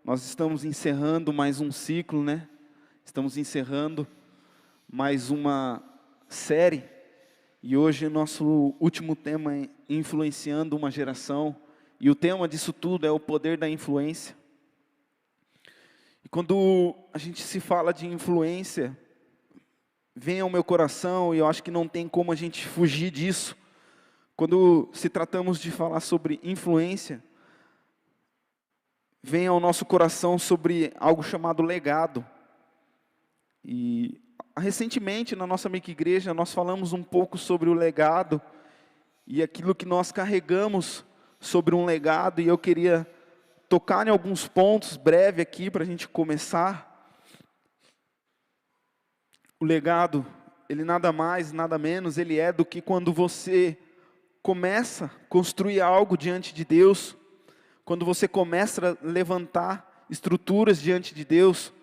Nós estamos encerrando mais um ciclo, né? Estamos encerrando mais uma série. E hoje o nosso último tema é influenciando uma geração. E o tema disso tudo é o poder da influência. E quando a gente se fala de influência, vem ao meu coração, e eu acho que não tem como a gente fugir disso. Quando se tratamos de falar sobre influência, vem ao nosso coração sobre algo chamado legado. E recentemente, na nossa micro-igreja, nós falamos um pouco sobre o legado e aquilo que nós carregamos sobre um legado, e eu queria tocar em alguns pontos breve aqui para a gente começar. O legado, ele nada mais, nada menos, ele é do que quando você começa a construir algo diante de Deus, quando você começa a levantar estruturas diante de Deus,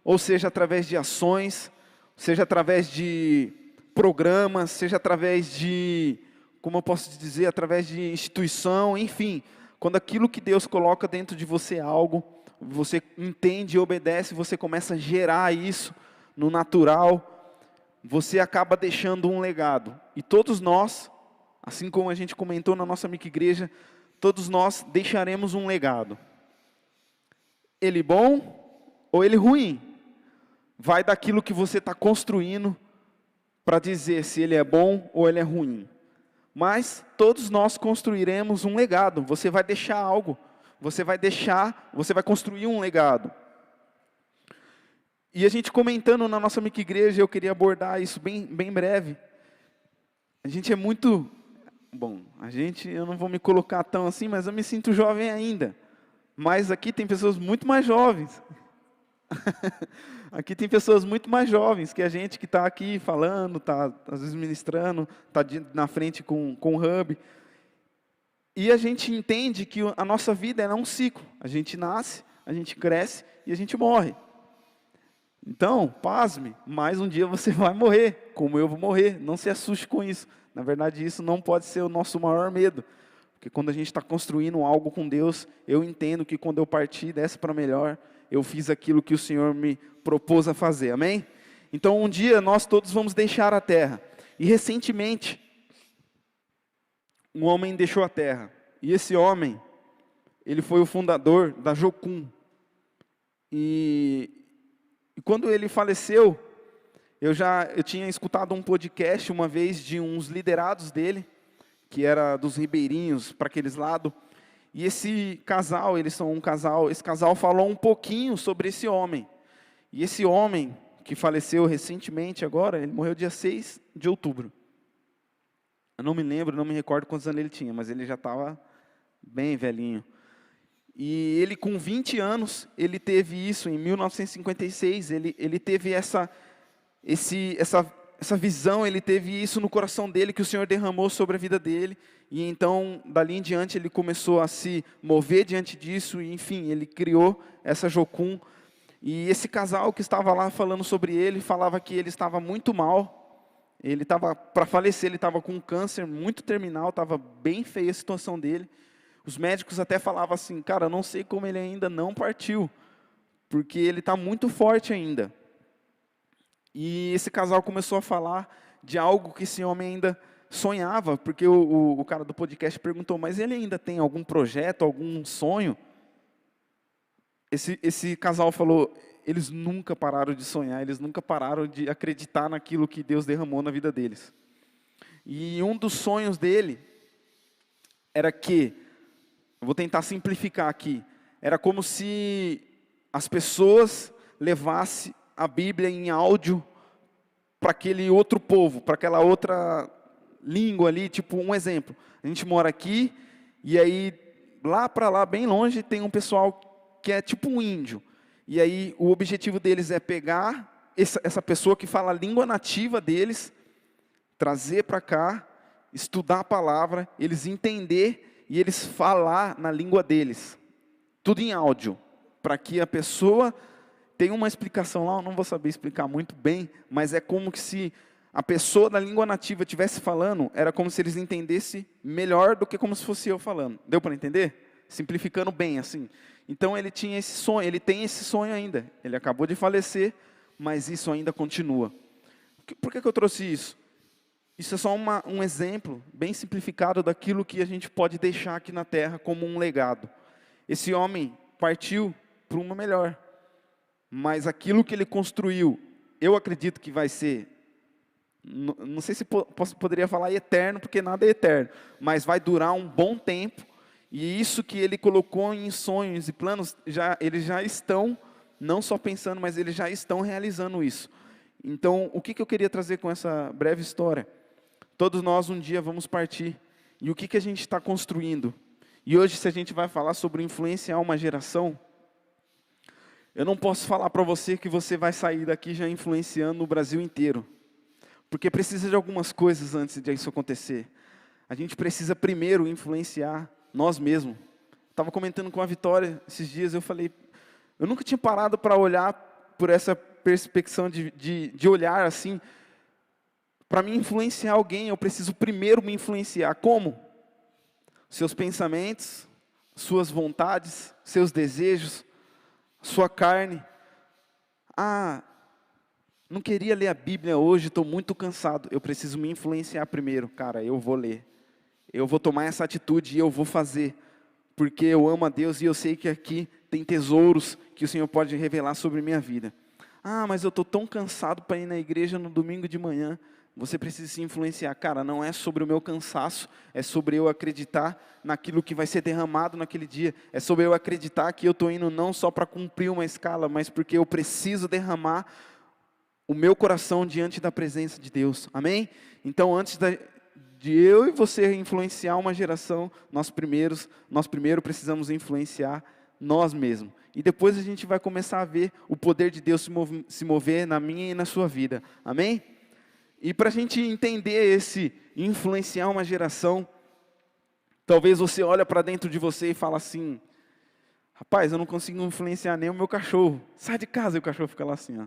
ou seja, através de ações, seja através de programas, seja através de, como eu posso dizer, através de instituição, enfim, quando aquilo que Deus coloca dentro de você é algo, você entende e obedece, você começa a gerar isso no natural, você acaba deixando um legado. E todos nós, assim como a gente comentou na nossa micro-igreja, todos nós deixaremos um legado. Ele bom ou ele ruim? Vai daquilo que você está construindo para dizer se ele é bom ou ele é ruim. Mas todos nós construiremos um legado. Você vai deixar algo. Você vai construir um legado. E a gente comentando na nossa micro-igreja, eu queria abordar isso bem breve. A gente é muito... Bom, eu não vou me colocar tão assim, mas eu me sinto jovem ainda. Mas aqui tem pessoas muito mais jovens. Aqui tem pessoas muito mais jovens que a gente que está aqui falando, está às vezes ministrando, está na frente com o hub. E a gente entende que a nossa vida é um ciclo. A gente nasce, a gente cresce e a gente morre. Então, pasme, mais um dia você vai morrer, como eu vou morrer. Não se assuste com isso. Na verdade, isso não pode ser o nosso maior medo. Porque quando a gente está construindo algo com Deus, eu entendo que quando eu partir dessa para melhor, eu fiz aquilo que o Senhor me propôs a fazer. Amém? Então, um dia nós todos vamos deixar a terra. E recentemente, um homem deixou a terra. E esse homem, ele foi o fundador da Jocum. E quando ele faleceu, eu tinha escutado um podcast uma vez de uns liderados dele, que era dos ribeirinhos, para aqueles lados. E esse casal, eles são um casal, esse casal falou um pouquinho sobre esse homem. E esse homem, que faleceu recentemente agora, ele morreu dia 6 de outubro. Eu não me lembro, não me recordo quantos anos ele tinha, mas ele já estava bem velhinho. E ele com 20 anos, ele teve isso, em 1956, ele teve essa visão, ele teve isso no coração dele, que o Senhor derramou sobre a vida dele, e então, dali em diante, ele começou a se mover diante disso, e enfim, ele criou essa Jocum, e esse casal que estava lá falando sobre ele, falava que ele estava muito mal, ele estava para falecer, ele estava com um câncer muito terminal, estava bem feia a situação dele. Os médicos até falavam assim, cara, eu não sei como ele ainda não partiu, porque ele está muito forte ainda. E esse casal começou a falar de algo que esse homem ainda sonhava, porque o cara do podcast perguntou, mas ele ainda tem algum projeto, algum sonho? Esse casal falou, eles nunca pararam de sonhar, eles nunca pararam de acreditar naquilo que Deus derramou na vida deles. E um dos sonhos dele era que, eu vou tentar simplificar aqui, era como se as pessoas levassem a Bíblia em áudio para aquele outro povo, para aquela outra língua ali, tipo um exemplo. A gente mora aqui, e aí lá para lá, bem longe, tem um pessoal que é tipo um índio. E aí o objetivo deles é pegar essa pessoa que fala a língua nativa deles, trazer para cá, estudar a palavra, eles entender e eles falar na língua deles. Tudo em áudio, para que a pessoa... Tem uma explicação lá, eu não vou saber explicar muito bem, mas é como que se a pessoa da língua nativa estivesse falando, era como se eles entendessem melhor do que como se fosse eu falando. Deu para entender? Simplificando bem, assim. Então ele tinha esse sonho, ele tem esse sonho ainda. Ele acabou de falecer, mas isso ainda continua. Por que eu trouxe isso? Isso é só um exemplo bem simplificado daquilo que a gente pode deixar aqui na terra como um legado. Esse homem partiu para uma melhor, mas aquilo que ele construiu, eu acredito que vai ser, não sei se poderia falar eterno, porque nada é eterno, mas vai durar um bom tempo, e isso que ele colocou em sonhos e planos, eles já estão, não só pensando, mas eles já estão realizando isso. Então, o que eu queria trazer com essa breve história? Todos nós um dia vamos partir, e o que a gente está construindo? E hoje, se a gente vai falar sobre influenciar uma geração, eu não posso falar para você que você vai sair daqui já influenciando o Brasil inteiro. Porque precisa de algumas coisas antes de isso acontecer. A gente precisa primeiro influenciar nós mesmos. Estava comentando com a Vitória esses dias, eu falei, eu nunca tinha parado para olhar por essa perspectiva de olhar assim. Para me influenciar alguém, eu preciso primeiro me influenciar. Como? Seus pensamentos, suas vontades, seus desejos, sua carne. Ah, não queria ler a Bíblia hoje, estou muito cansado. Eu preciso me influenciar primeiro. Cara, eu vou ler. Eu vou tomar essa atitude e eu vou fazer. Porque eu amo a Deus e eu sei que aqui tem tesouros que o Senhor pode revelar sobre a minha vida. Ah, mas eu estou tão cansado para ir na igreja no domingo de manhã. Você precisa se influenciar. Cara, não é sobre o meu cansaço, é sobre eu acreditar naquilo que vai ser derramado naquele dia. É sobre eu acreditar que eu estou indo não só para cumprir uma escala, mas porque eu preciso derramar o meu coração diante da presença de Deus. Amém? Então, antes de eu e você influenciar uma geração, nós primeiro precisamos influenciar nós mesmos. E depois a gente vai começar a ver o poder de Deus se mover na minha e na sua vida. Amém? E para a gente entender esse influenciar uma geração, talvez você olhe para dentro de você e fala assim, rapaz, eu não consigo influenciar nem o meu cachorro. Sai de casa e o cachorro fica lá assim, ó.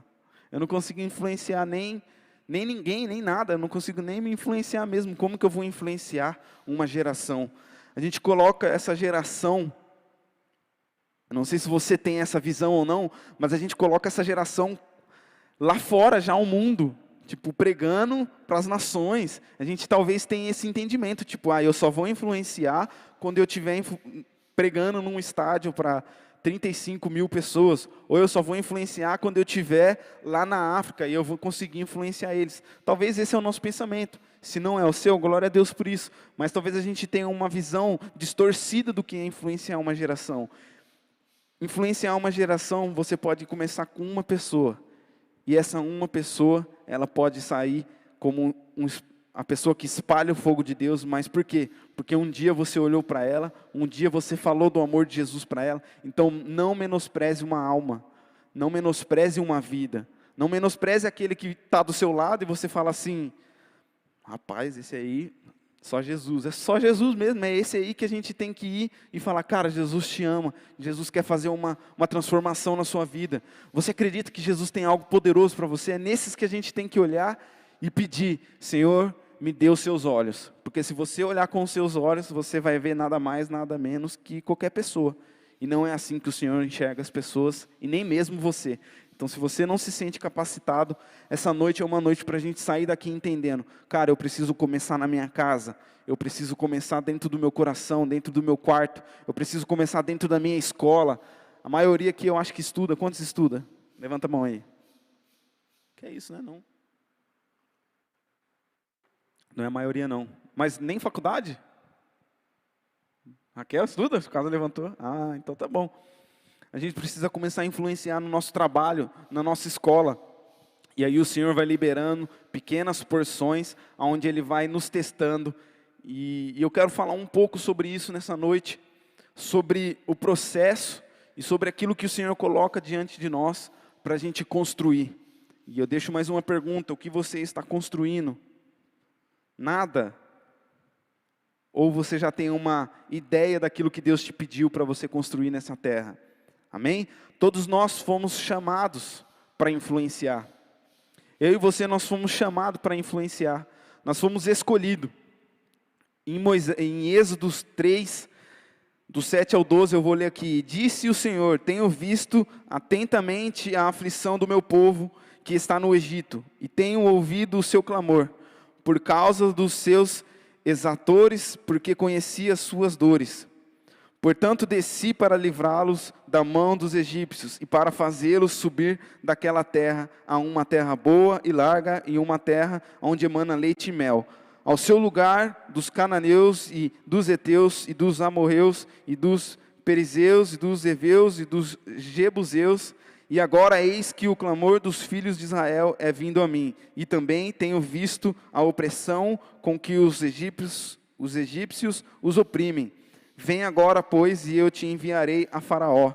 Eu não consigo influenciar nem ninguém, nem nada. Eu não consigo nem me influenciar mesmo. Como que eu vou influenciar uma geração? A gente coloca essa geração, eu não sei se você tem essa visão ou não, mas a gente coloca essa geração lá fora já ao mundo. Tipo, pregando para as nações. A gente talvez tenha esse entendimento, tipo, eu só vou influenciar quando eu estiver pregando num estádio para 35 mil pessoas. Ou eu só vou influenciar quando eu estiver lá na África e eu vou conseguir influenciar eles. Talvez esse é o nosso pensamento. Se não é o seu, glória a Deus por isso. Mas talvez a gente tenha uma visão distorcida do que é influenciar uma geração. Influenciar uma geração, você pode começar com uma pessoa. E essa uma pessoa, ela pode sair como a pessoa que espalha o fogo de Deus, mas por quê? Porque um dia você olhou para ela, um dia você falou do amor de Jesus para ela, então não menospreze uma alma, não menospreze uma vida, não menospreze aquele que está do seu lado e você fala assim, rapaz, esse aí, só Jesus, é só Jesus mesmo, é esse aí que a gente tem que ir e falar, cara, Jesus te ama, Jesus quer fazer uma transformação na sua vida, você acredita que Jesus tem algo poderoso para você? É nesses que a gente tem que olhar e pedir, Senhor, me dê os seus olhos, porque se você olhar com os seus olhos, você vai ver nada mais, nada menos que qualquer pessoa, e não é assim que o Senhor enxerga as pessoas, e nem mesmo você. Então, se você não se sente capacitado, essa noite é uma noite para a gente sair daqui entendendo, cara, eu preciso começar na minha casa, eu preciso começar dentro do meu coração, dentro do meu quarto, eu preciso começar dentro da minha escola. A maioria aqui eu acho que estuda, quantos estuda? Levanta a mão aí. Que é isso, né? Não é a maioria não, mas nem faculdade? Raquel estuda? O caso levantou. Ah, então tá bom. A gente precisa começar a influenciar no nosso trabalho, na nossa escola. E aí o Senhor vai liberando pequenas porções, onde Ele vai nos testando. E eu quero falar um pouco sobre isso nessa noite, sobre o processo e sobre aquilo que o Senhor coloca diante de nós para a gente construir. E eu deixo mais uma pergunta, o que você está construindo? Nada? Ou você já tem uma ideia daquilo que Deus te pediu para você construir nessa terra? Amém? Todos nós fomos chamados para influenciar. Eu e você, nós fomos chamados para influenciar. Nós fomos escolhidos. Em Êxodo 3, Do 7 ao 12 eu vou ler aqui. Disse o Senhor: tenho visto atentamente a aflição do meu povo que está no Egito, e tenho ouvido o seu clamor, por causa dos seus exatores, porque conheci as suas dores. Portanto desci para livrá-los da mão dos egípcios, e para fazê-los subir daquela terra a uma terra boa e larga, e uma terra onde emana leite e mel, ao seu lugar dos cananeus e dos heteus e dos amorreus e dos perizeus e dos heveus e dos jebuseus. E agora eis que o clamor dos filhos de Israel é vindo a mim, e também tenho visto a opressão com que os egípcios os oprimem. Vem agora, pois, e eu te enviarei a Faraó,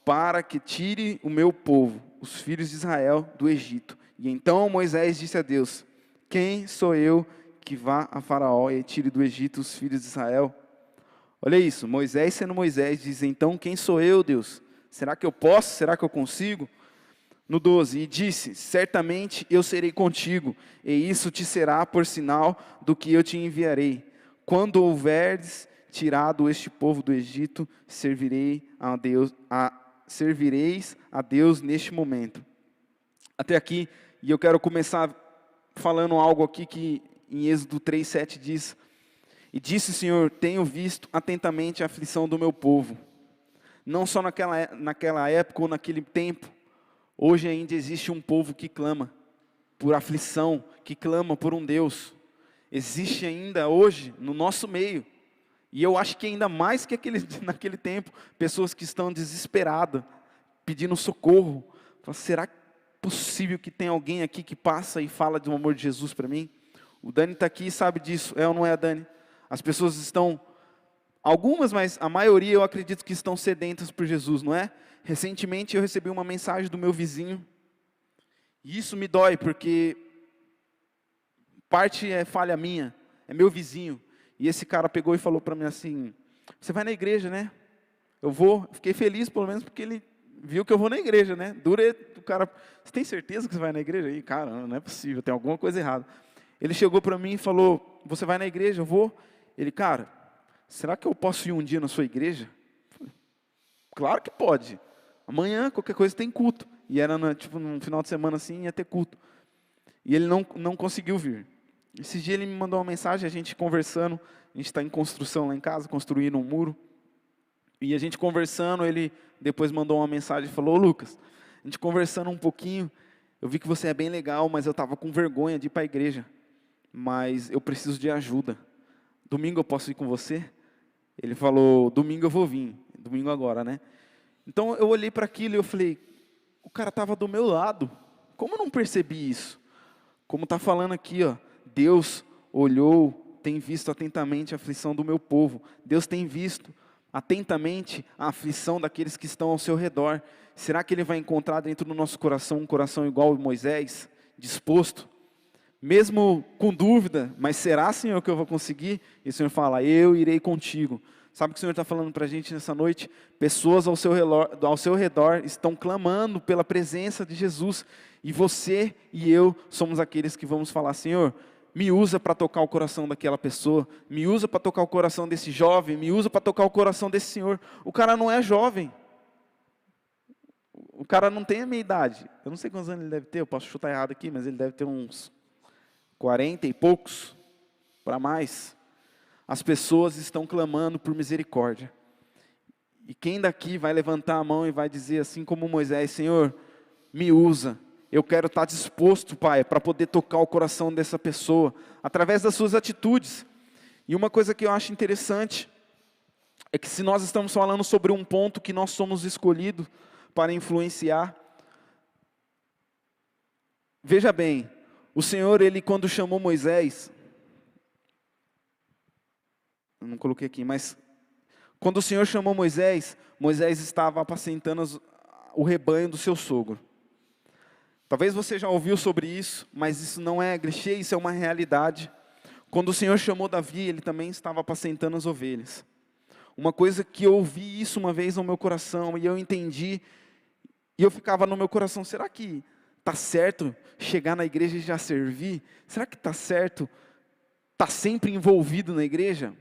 para que tire o meu povo, os filhos de Israel, do Egito. E então Moisés disse a Deus: quem sou eu que vá a Faraó e tire do Egito os filhos de Israel? Olha isso, Moisés sendo Moisés, diz: então quem sou eu, Deus? Será que eu posso? Será que eu consigo? No 12, e disse: certamente eu serei contigo, e isso te será por sinal do que eu te enviarei. Quando houveres tirado este povo do Egito, servireis a Deus neste momento. Até aqui, e eu quero começar falando algo aqui que em Êxodo 3:7 diz: e disse o Senhor: tenho visto atentamente a aflição do meu povo. Não só naquela época ou naquele tempo, hoje ainda existe um povo que clama por aflição, que clama por um Deus. Existe ainda hoje no nosso meio, e eu acho que ainda mais que naquele tempo, pessoas que estão desesperadas, pedindo socorro. Será possível que tem alguém aqui que passa e fala do amor de Jesus para mim? O Dani está aqui e sabe disso, é ou não é a Dani? As pessoas estão, algumas, mas a maioria eu acredito que estão sedentas por Jesus, não é? Recentemente eu recebi uma mensagem do meu vizinho, e isso me dói, porque parte é falha minha, é meu vizinho. E esse cara pegou e falou para mim assim: você vai na igreja, né? Eu vou. Fiquei feliz, pelo menos, porque ele viu que eu vou na igreja, né? O cara: você tem certeza que você vai na igreja? E, cara, não é possível, tem alguma coisa errada. Ele chegou para mim e falou: você vai na igreja? Eu vou. Ele: cara, será que eu posso ir um dia na sua igreja? Eu falei: claro que pode. Amanhã, qualquer coisa, tem culto. E era num final de semana assim, ia ter culto. E ele não conseguiu vir. Esse dia ele me mandou uma mensagem, a gente conversando, a gente está em construção lá em casa, construindo um muro, e a gente conversando, ele depois mandou uma mensagem e falou: ô Lucas, a gente conversando um pouquinho, eu vi que você é bem legal, mas eu estava com vergonha de ir para a igreja, mas eu preciso de ajuda, domingo eu posso ir com você? Ele falou: domingo eu vou vir, domingo agora, né? Então eu olhei para aquilo e eu falei: o cara estava do meu lado, como eu não percebi isso? Como está falando aqui, ó, Deus olhou, tem visto atentamente a aflição do meu povo. Deus tem visto atentamente a aflição daqueles que estão ao seu redor. Será que Ele vai encontrar dentro do nosso coração um coração igual a Moisés, disposto? Mesmo com dúvida, mas será, Senhor, que eu vou conseguir? E o Senhor fala: eu irei contigo. Sabe o que o Senhor está falando para a gente nessa noite? Pessoas ao seu redor estão clamando pela presença de Jesus. E você e eu somos aqueles que vamos falar: Senhor, me usa para tocar o coração daquela pessoa, me usa para tocar o coração desse jovem, me usa para tocar o coração desse senhor. O cara não é jovem, o cara não tem a minha idade, eu não sei quantos anos ele deve ter, eu posso chutar errado aqui, mas ele deve ter uns 40 e poucos, para mais. As pessoas estão clamando por misericórdia, e quem daqui vai levantar a mão e vai dizer assim como Moisés: Senhor, me usa. Eu quero estar disposto, Pai, para poder tocar o coração dessa pessoa, através das suas atitudes. E uma coisa que eu acho interessante, é que se nós estamos falando sobre um ponto que nós somos escolhidos para influenciar, veja bem, o Senhor, Ele quando chamou Moisés, eu não coloquei aqui, mas quando o Senhor chamou Moisés, Moisés estava apacentando o rebanho do seu sogro. Talvez você já ouviu sobre isso, mas isso não é clichê, isso é uma realidade. Quando o Senhor chamou Davi, Ele também estava apacentando as ovelhas. Uma coisa que eu ouvi isso uma vez no meu coração, e eu entendi, e eu ficava no meu coração: será que está certo chegar na igreja e já servir? Será que está certo estar sempre envolvido na igreja?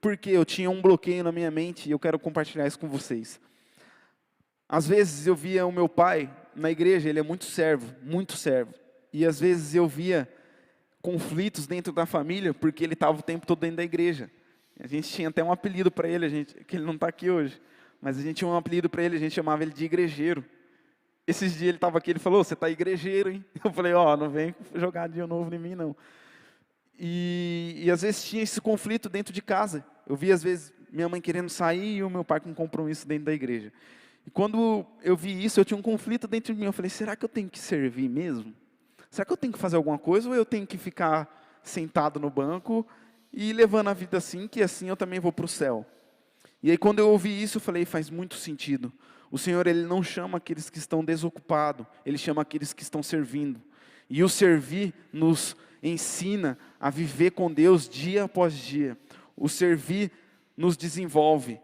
porque eu tinha um bloqueio na minha mente e eu quero compartilhar isso com vocês. Às vezes eu via o meu pai na igreja, ele é muito servo, muito servo. E às vezes eu via conflitos dentro da família, porque ele estava o tempo todo dentro da igreja. A gente tinha até um apelido para ele, que ele não está aqui hoje, mas a gente tinha um apelido para ele, a gente chamava ele de igrejeiro. Esses dias ele estava aqui, ele falou: você está igrejeiro, hein? Eu falei: não vem jogar dia novo em mim, não. E às vezes tinha esse conflito dentro de casa. Eu via às vezes minha mãe querendo sair e o meu pai com compromisso dentro da igreja. E quando eu vi isso, eu tinha um conflito dentro de mim. Eu falei: será que eu tenho que servir mesmo? Será que eu tenho que fazer alguma coisa ou eu tenho que ficar sentado no banco e levando a vida assim, que assim eu também vou para o céu? E aí quando eu ouvi isso, eu falei: faz muito sentido. O Senhor, Ele não chama aqueles que estão desocupados, Ele chama aqueles que estão servindo. E o servir nos ensina a viver com Deus dia após dia. O servir nos desenvolve.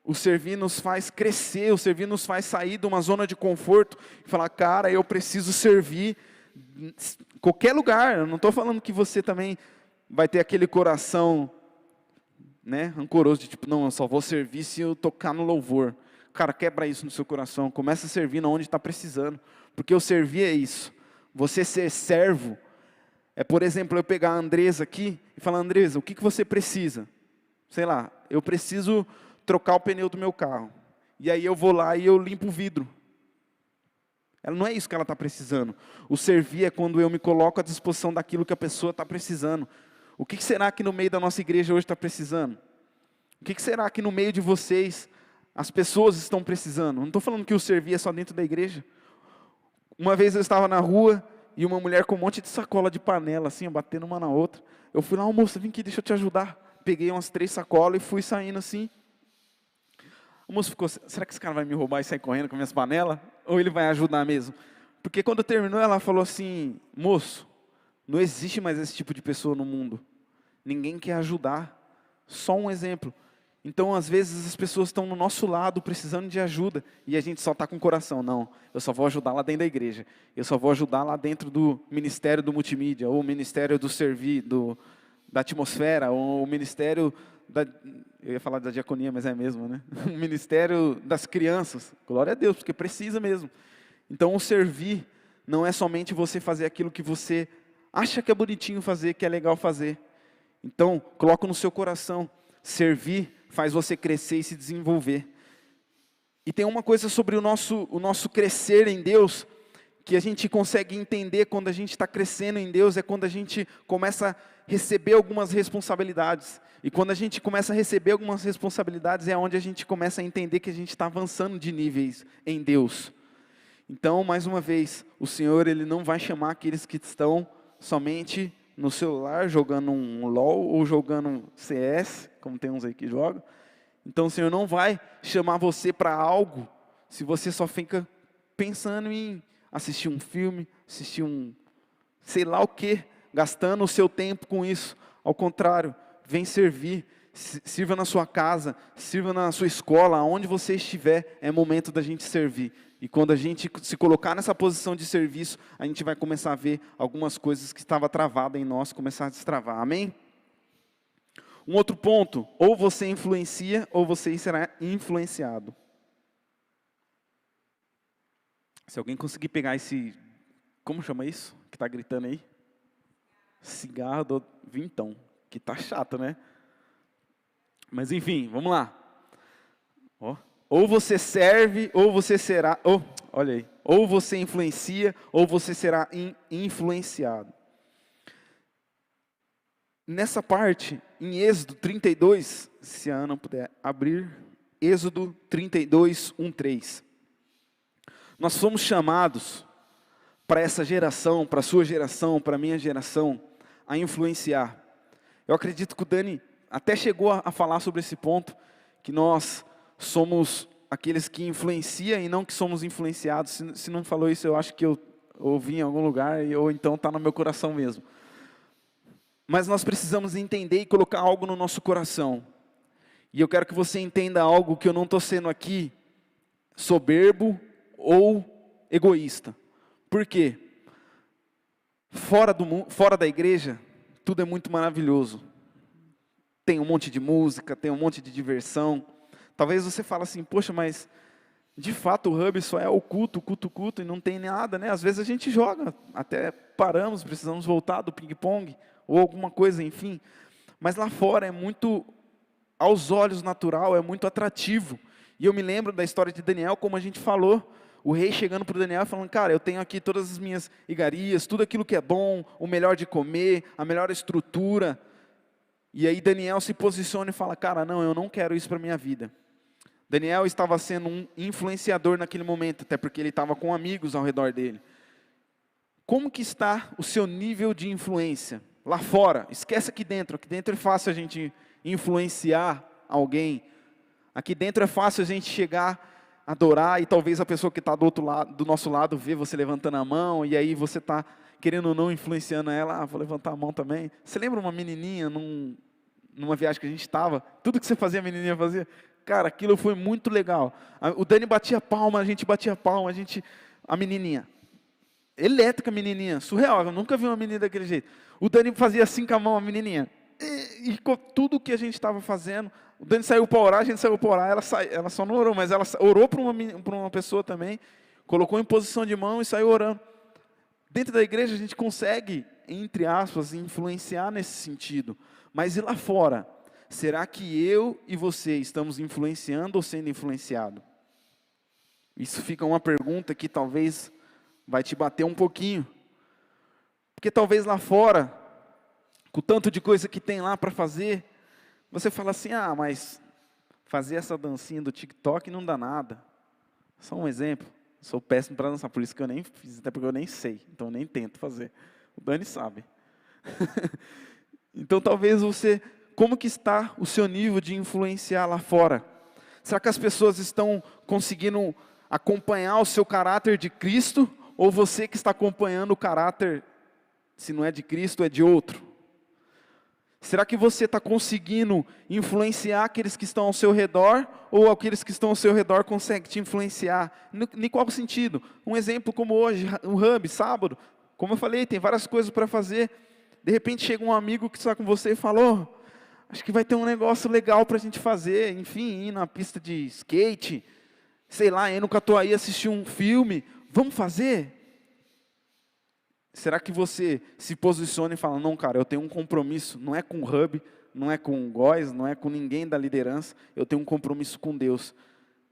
O servir nos faz crescer, o servir nos faz sair de uma zona de conforto e falar: cara, eu preciso servir em qualquer lugar. Eu não estou falando que você também vai ter aquele coração, né, rancoroso, de tipo: não, eu só vou servir se eu tocar no louvor. Cara, quebra isso no seu coração, começa a servir onde está precisando, porque o servir é isso. Você ser servo é, por exemplo, eu pegar a Andresa aqui e falar: Andresa, o que você precisa? Sei lá, eu preciso trocar o pneu do meu carro. E aí eu vou lá e eu limpo o vidro. Ela não é isso que ela está precisando. O servir é quando eu me coloco à disposição daquilo que a pessoa está precisando. O que será que no meio da nossa igreja hoje está precisando? O que será que no meio de vocês as pessoas estão precisando? Não estou falando que o servir é só dentro da igreja. Uma vez eu estava na rua e uma mulher com um monte de sacola de panela, assim, batendo uma na outra. Eu fui lá: moça, vem aqui, deixa eu te ajudar. Peguei umas 3 sacolas e fui saindo assim. O moço ficou: será que esse cara vai me roubar e sair correndo com minhas panelas? Ou ele vai ajudar mesmo? Porque quando terminou, ela falou assim: moço, não existe mais esse tipo de pessoa no mundo. Ninguém quer ajudar. Só um exemplo. Então, às vezes, as pessoas estão no nosso lado, precisando de ajuda, e a gente só está com o coração: não, eu só vou ajudar lá dentro da igreja, eu só vou ajudar lá dentro do ministério do multimídia, ou o ministério do servir, da atmosfera, ou o ministério eu ia falar da diaconia, mas é mesmo, né? O ministério das crianças. Glória a Deus, porque precisa mesmo. Então, o servir não é somente você fazer aquilo que você acha que é bonitinho fazer, que é legal fazer. Então, coloca no seu coração: servir faz você crescer e se desenvolver. E tem uma coisa sobre o nosso crescer em Deus, que a gente consegue entender quando a gente está crescendo em Deus, é quando a gente começa a receber algumas responsabilidades. E quando a gente começa a receber algumas responsabilidades, é onde a gente começa a entender que a gente está avançando de níveis em Deus. Então, mais uma vez, o Senhor, Ele não vai chamar aqueles que estão somente no celular, jogando um LOL ou jogando um CS, como tem uns aí que jogam. Então o Senhor não vai chamar você para algo se você só fica pensando em assistir um filme, assistir sei lá o que, gastando o seu tempo com isso. Ao contrário, vem servir, sirva na sua casa, sirva na sua escola, aonde você estiver, é momento da gente servir. E quando a gente se colocar nessa posição de serviço, a gente vai começar a ver algumas coisas que estavam travadas em nós, começar a destravar. Amém? Um outro ponto: ou você influencia, ou você será influenciado. Se alguém conseguir pegar esse, como chama isso? Que está gritando aí? Cigarro do vintão, que está chato, né? Mas enfim, vamos lá. Ou você serve, ou você será, olha aí, ou você influencia, ou você será influenciado. Nessa parte, em Êxodo 32, se a Ana puder abrir, Êxodo 32, 1-3. Nós fomos chamados para essa geração, para a sua geração, para a minha geração, a influenciar. Eu acredito que o Dani até chegou a falar sobre esse ponto, que nós somos aqueles que influenciam e não que somos influenciados. Se não falou isso, eu acho que eu ouvi em algum lugar, ou então está no meu coração mesmo. Mas nós precisamos entender e colocar algo no nosso coração. E eu quero que você entenda algo, que eu não estou sendo aqui soberbo ou egoísta. Por quê? Fora da igreja, tudo é muito maravilhoso. tem um monte de música, tem um monte de diversão. Talvez você fale assim, poxa, mas de fato o hub só é o culto, culto, e não tem nada, né? Às vezes a gente joga, até paramos, precisamos voltar do ping-pong, ou alguma coisa, enfim. Mas lá fora é muito, aos olhos natural, é muito atrativo. E eu me lembro da história de Daniel, como a gente falou, o rei chegando para o Daniel e falando, cara, eu tenho aqui todas as minhas igarias, tudo aquilo que é bom, o melhor de comer, a melhor estrutura. E aí Daniel se posiciona e fala, cara, não, eu não quero isso para a minha vida. Daniel estava sendo um influenciador naquele momento, até porque ele estava com amigos ao redor dele. Como que está o seu nível de influência? Lá fora, esquece aqui dentro é fácil a gente influenciar alguém. Aqui dentro é fácil a gente chegar, adorar, e talvez a pessoa que está do nosso lado vê você levantando a mão, e aí você está, querendo ou não, influenciando ela, vou levantar a mão também. Você lembra uma menininha, numa viagem que a gente estava, tudo que você fazia, a menininha fazia? Cara, aquilo foi muito legal. O Dani batia palma, a gente batia palma, a menininha. Elétrica, menininha, surreal, eu nunca vi uma menina daquele jeito. O Dani fazia assim com a mão, a menininha. E com tudo que a gente estava fazendo, o Dani saiu para orar, a gente saiu para orar, ela só não orou, mas ela orou para uma pessoa também, colocou em posição de mão e saiu orando. Dentro da igreja a gente consegue, entre aspas, influenciar nesse sentido. Mas e lá fora? Será que eu e você estamos influenciando ou sendo influenciado? Isso fica uma pergunta que talvez vai te bater um pouquinho. Porque talvez lá fora, com o tanto de coisa que tem lá para fazer, você fala assim, mas fazer essa dancinha do TikTok não dá nada. Só um exemplo. Sou péssimo para dançar, por isso que eu nem fiz, até porque eu nem sei, então eu nem tento fazer. O Dani sabe. Então talvez você, como que está o seu nível de influenciar lá fora? Será que as pessoas estão conseguindo acompanhar o seu caráter de Cristo, ou você que está acompanhando o caráter, se não é de Cristo, é de outro? Será que você está conseguindo influenciar aqueles que estão ao seu redor, ou aqueles que estão ao seu redor conseguem te influenciar? Em qual sentido? Um exemplo como hoje, o Hub, sábado, como eu falei, tem várias coisas para fazer. De repente chega um amigo que está com você e falou, acho que vai ter um negócio legal para a gente fazer, enfim, ir na pista de skate, sei lá, ir no Catuaí assistir um filme, vamos fazer? Será que você se posiciona e fala, não, cara, eu tenho um compromisso, não é com o Hub, não é com o Góis, não é com ninguém da liderança, eu tenho um compromisso com Deus,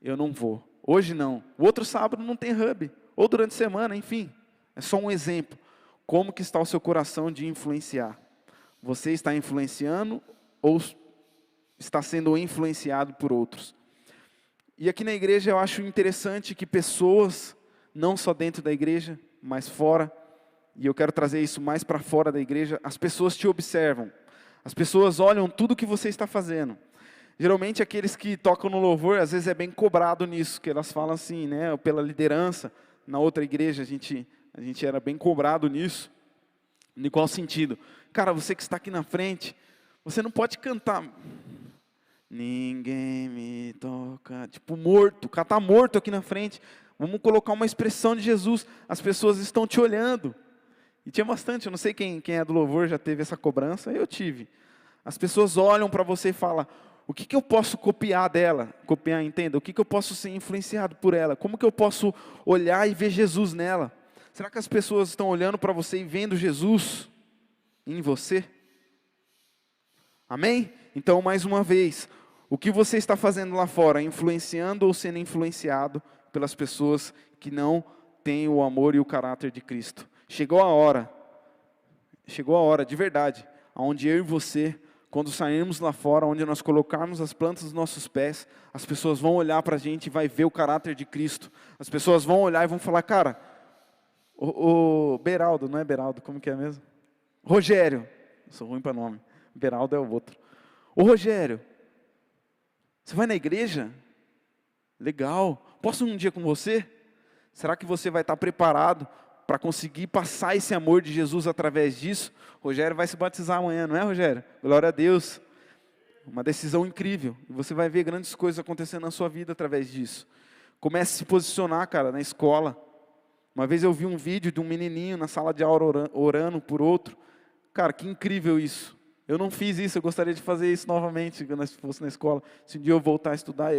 eu não vou. Hoje não, o outro sábado não tem Hub, ou durante a semana, enfim, é só um exemplo. Como que está o seu coração de influenciar? Você está influenciando ou está sendo influenciado por outros? E aqui na igreja eu acho interessante que pessoas, não só dentro da igreja, mas fora, e eu quero trazer isso mais para fora da igreja, as pessoas te observam. As pessoas olham tudo que você está fazendo. Geralmente aqueles que tocam no louvor, às vezes é bem cobrado nisso, que elas falam assim, né, pela liderança. Na outra igreja a gente era bem cobrado nisso. Em qual sentido? Cara, você que está aqui na frente, você não pode cantar. Ninguém me toca. Tipo morto, o cara está morto aqui na frente. Vamos colocar uma expressão de Jesus. As pessoas estão te olhando. E tinha bastante, eu não sei quem é do louvor já teve essa cobrança, eu tive. As pessoas olham para você e falam, o que eu posso copiar dela? Copiar, entenda? O que eu posso ser influenciado por ela? Como que eu posso olhar e ver Jesus nela? Será que as pessoas estão olhando para você e vendo Jesus em você? Amém? Então, mais uma vez, o que você está fazendo lá fora? Influenciando ou sendo influenciado pelas pessoas que não têm o amor e o caráter de Cristo? Chegou a hora de verdade, onde eu e você, quando sairmos lá fora, onde nós colocarmos as plantas dos nossos pés, as pessoas vão olhar para a gente e vai ver o caráter de Cristo. As pessoas vão olhar e vão falar, cara, o Beraldo, não é Beraldo, como que é mesmo? Rogério, eu sou ruim para nome, Beraldo é o outro. Ô Rogério, você vai na igreja? Legal, posso ir um dia com você? Será que você vai estar preparado para conseguir passar esse amor de Jesus através disso? Rogério vai se batizar amanhã, não é, Rogério? Glória a Deus. Uma decisão incrível. E você vai ver grandes coisas acontecendo na sua vida através disso. Comece a se posicionar, cara, na escola. Uma vez eu vi um vídeo de um menininho na sala de aula orando por outro. Cara, que incrível isso. Eu não fiz isso, eu gostaria de fazer isso novamente quando eu fosse na escola. Se um dia eu voltar a estudar,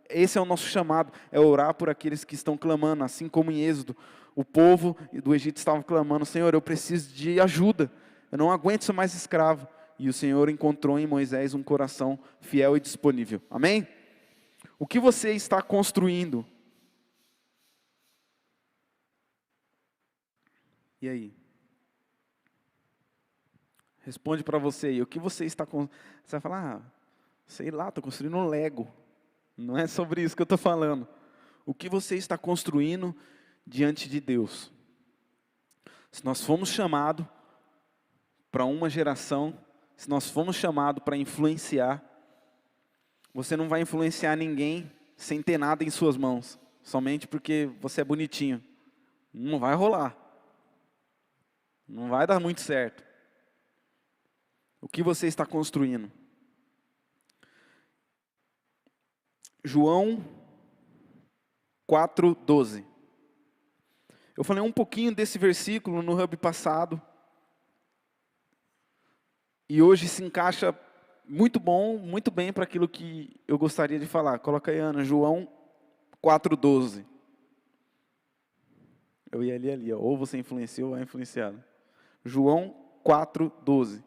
esse é o nosso chamado, é orar por aqueles que estão clamando, assim como em Êxodo. O povo do Egito estava clamando: Senhor, eu preciso de ajuda, eu não aguento ser mais escravo. E o Senhor encontrou em Moisés um coração fiel e disponível. Amém? O que você está construindo? E aí? Responde para você aí, o que você está construindo? Você vai falar, sei lá, estou construindo um Lego. Não é sobre isso que eu estou falando. O que você está construindo diante de Deus? Se nós fomos chamados para uma geração, se nós fomos chamados para influenciar, você não vai influenciar ninguém sem ter nada em suas mãos, somente porque você é bonitinho. Não vai rolar. Não vai dar muito certo. O que você está construindo? João 4:12. Eu falei um pouquinho desse versículo no hub passado. E hoje se encaixa muito bem para aquilo que eu gostaria de falar. Coloca aí, Ana, João 4:12. Eu ia ali, ó. Ou você influenciou ou é influenciado. João 4:12.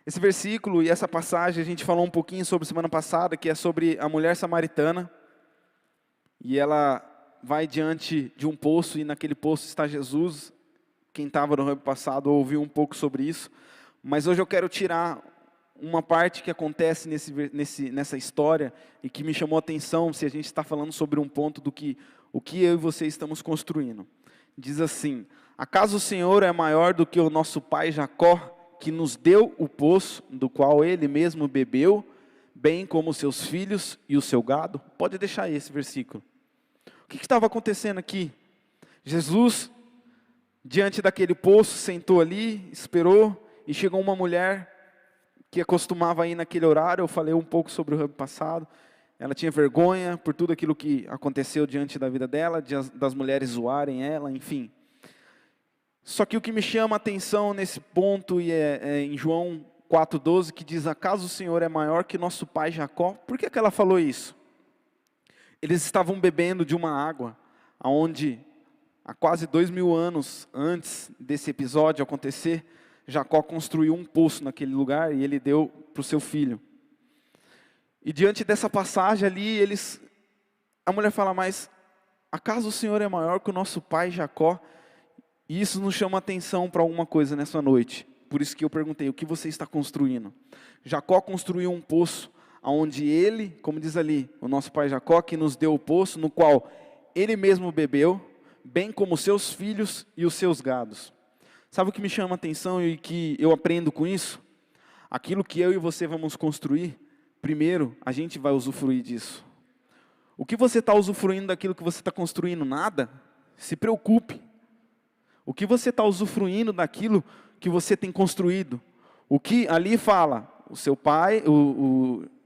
Esse versículo e essa passagem a gente falou um pouquinho sobre semana passada, que é sobre a mulher samaritana. E ela vai diante de um poço e naquele poço está Jesus. Quem estava no ano passado ouviu um pouco sobre isso. Mas hoje eu quero tirar uma parte que acontece nessa história e que me chamou a atenção, se a gente está falando sobre um ponto do que o que eu e você estamos construindo. Diz assim: acaso o Senhor é maior do que o nosso pai Jacó, que nos deu o poço, do qual ele mesmo bebeu, bem como seus filhos e o seu gado? Pode deixar aí esse versículo. O que estava acontecendo aqui? Jesus, diante daquele poço, sentou ali, esperou, e chegou uma mulher que acostumava ir naquele horário. Eu falei um pouco sobre o ano passado. Ela tinha vergonha por tudo aquilo que aconteceu diante da vida dela, das mulheres zoarem ela, enfim. Só que o que me chama a atenção nesse ponto, e é em João 4:12, que diz: acaso o Senhor é maior que nosso pai Jacó? Por que ela falou isso? Eles estavam bebendo de uma água, onde há quase 2000 anos antes desse episódio acontecer, Jacó construiu um poço naquele lugar e ele deu para o seu filho. E diante dessa passagem ali, a mulher fala: mas acaso o Senhor é maior que o nosso pai Jacó? E isso nos chama a atenção para alguma coisa nessa noite. Por isso que eu perguntei: o que você está construindo? Jacó construiu um poço, onde ele, como diz ali, o nosso pai Jacó, que nos deu o poço, no qual ele mesmo bebeu, bem como seus filhos e os seus gados. Sabe o que me chama a atenção e que eu aprendo com isso? Aquilo que eu e você vamos construir, primeiro a gente vai usufruir disso. O que você está usufruindo daquilo que você está construindo? Nada? Se preocupe. O que você está usufruindo daquilo que você tem construído? O que ali fala, o seu pai,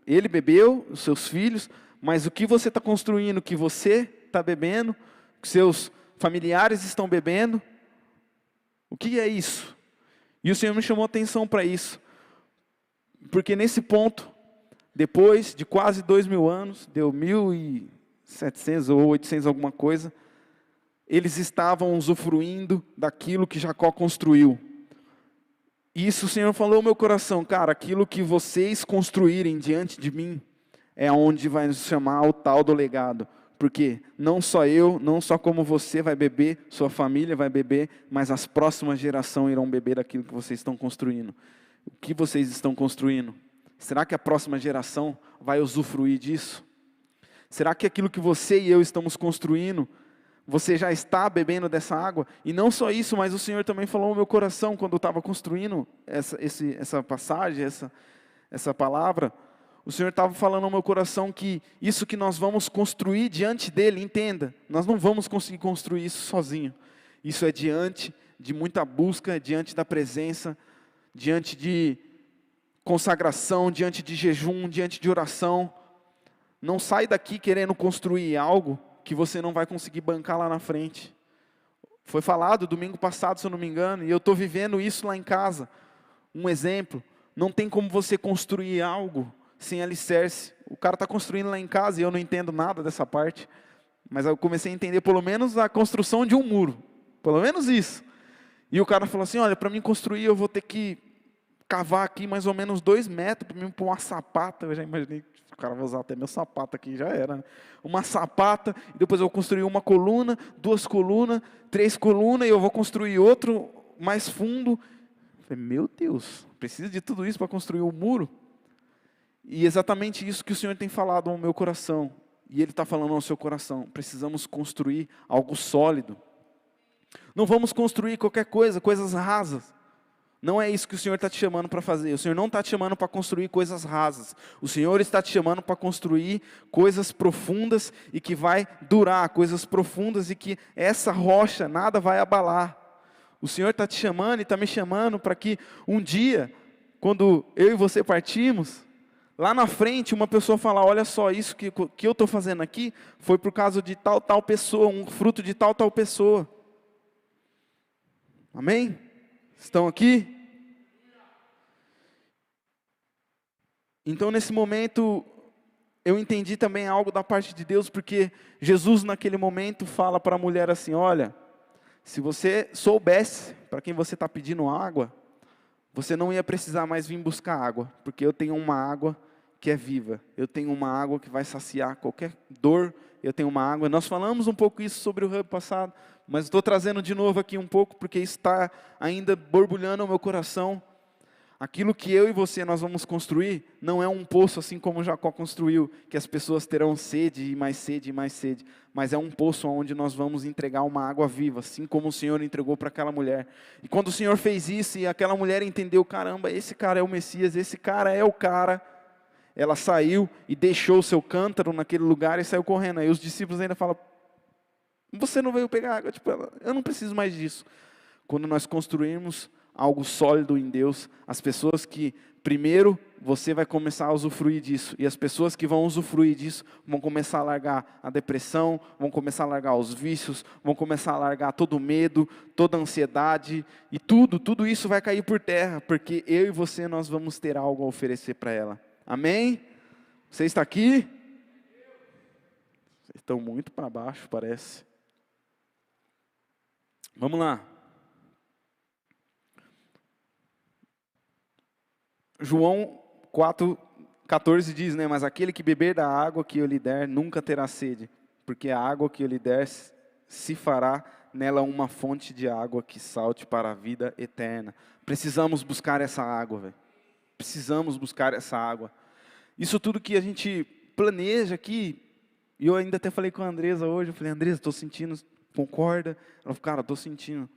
ele bebeu, os seus filhos, mas o que você está construindo, que você está bebendo, que seus familiares estão bebendo, o que é isso? E o Senhor me chamou a atenção para isso, porque nesse ponto, depois de quase 2000 anos, deu 1700 ou 800 alguma coisa, eles estavam usufruindo daquilo que Jacó construiu. E isso o Senhor falou ao meu coração: cara, aquilo que vocês construírem diante de mim, é onde vai nos chamar o tal do legado. Porque não só eu, não só como você vai beber, sua família vai beber, mas as próximas gerações irão beber daquilo que vocês estão construindo. O que vocês estão construindo? Será que a próxima geração vai usufruir disso? Será que aquilo que você e eu estamos construindo, você já está bebendo dessa água? E não só isso, mas o Senhor também falou no meu coração, quando eu estava construindo essa passagem, essa palavra, o Senhor estava falando no meu coração que isso que nós vamos construir diante dEle, entenda, nós não vamos conseguir construir isso sozinho. Isso é diante de muita busca, diante da presença, diante de consagração, diante de jejum, diante de oração. Não sai daqui querendo construir algo que você não vai conseguir bancar lá na frente. Foi falado domingo passado, se eu não me engano, e eu estou vivendo isso lá em casa. Um exemplo, Não tem como você construir algo sem alicerce. O cara está construindo lá em casa e eu não entendo nada dessa parte. Mas eu comecei a entender pelo menos a construção de um muro. Pelo menos isso. E o cara falou assim, olha, para mim construir eu vou ter que cavar aqui mais ou menos 2 metros para mim pôr uma sapata. Eu já imaginei, o cara vai usar até meu sapato aqui, já era, né? Uma sapata, e depois eu vou construir uma coluna, 2 colunas, 3 colunas, e eu vou construir outro mais fundo. Eu falei, meu Deus, precisa de tudo isso para construir um muro? E exatamente isso que o Senhor tem falado ao meu coração. E Ele está falando ao seu coração. Precisamos construir algo sólido. Não vamos construir qualquer coisa, coisas rasas. Não é isso que o Senhor está te chamando para fazer. O Senhor não está te chamando para construir coisas rasas. O Senhor está te chamando para construir coisas profundas e que vai durar, coisas profundas e que essa rocha nada vai abalar. O Senhor está te chamando e está me chamando para que um dia, quando eu e você partimos, lá na frente uma pessoa falar, olha só, isso que eu estou fazendo aqui foi por causa de tal pessoa, um fruto de tal pessoa. Amém? Estão aqui? Então, nesse momento, eu entendi também algo da parte de Deus, porque Jesus, naquele momento, fala para a mulher assim, olha, se você soubesse para quem você está pedindo água, você não ia precisar mais vir buscar água, porque eu tenho uma água que é viva, eu tenho uma água que vai saciar qualquer dor, eu tenho uma água. Nós falamos um pouco isso sobre o Hub passado, mas estou trazendo de novo aqui um pouco, porque isso está ainda borbulhando no meu coração. Aquilo que eu e você nós vamos construir, não é um poço assim como Jacó construiu, que as pessoas terão sede e mais sede e mais sede, mas é um poço onde nós vamos entregar uma água viva, assim como o Senhor entregou para aquela mulher. E quando o Senhor fez isso e aquela mulher entendeu, caramba, esse cara é o Messias, esse cara é o cara, ela saiu e deixou o seu cântaro naquele lugar e saiu correndo. Aí os discípulos ainda falam, você não veio pegar água? Tipo, eu não preciso mais disso. Quando nós construirmos algo sólido em Deus, as pessoas que, primeiro, você vai começar a usufruir disso, e as pessoas que vão usufruir disso, vão começar a largar a depressão, vão começar a largar os vícios, vão começar a largar todo o medo, toda a ansiedade, e tudo isso vai cair por terra, porque eu e você, nós vamos ter algo a oferecer para ela. Amém? Você está aqui? Vocês estão muito para baixo, parece. Vamos lá. João 4,14 diz, né? Mas aquele que beber da água que eu lhe der, nunca terá sede, porque a água que eu lhe der se fará nela uma fonte de água que salte para a vida eterna. Precisamos buscar essa água, velho. Precisamos buscar essa água. Isso tudo que a gente planeja aqui, e eu ainda até falei com a Andresa hoje, eu falei, Andresa, estou sentindo, concorda? Ela falou, cara, estou sentindo.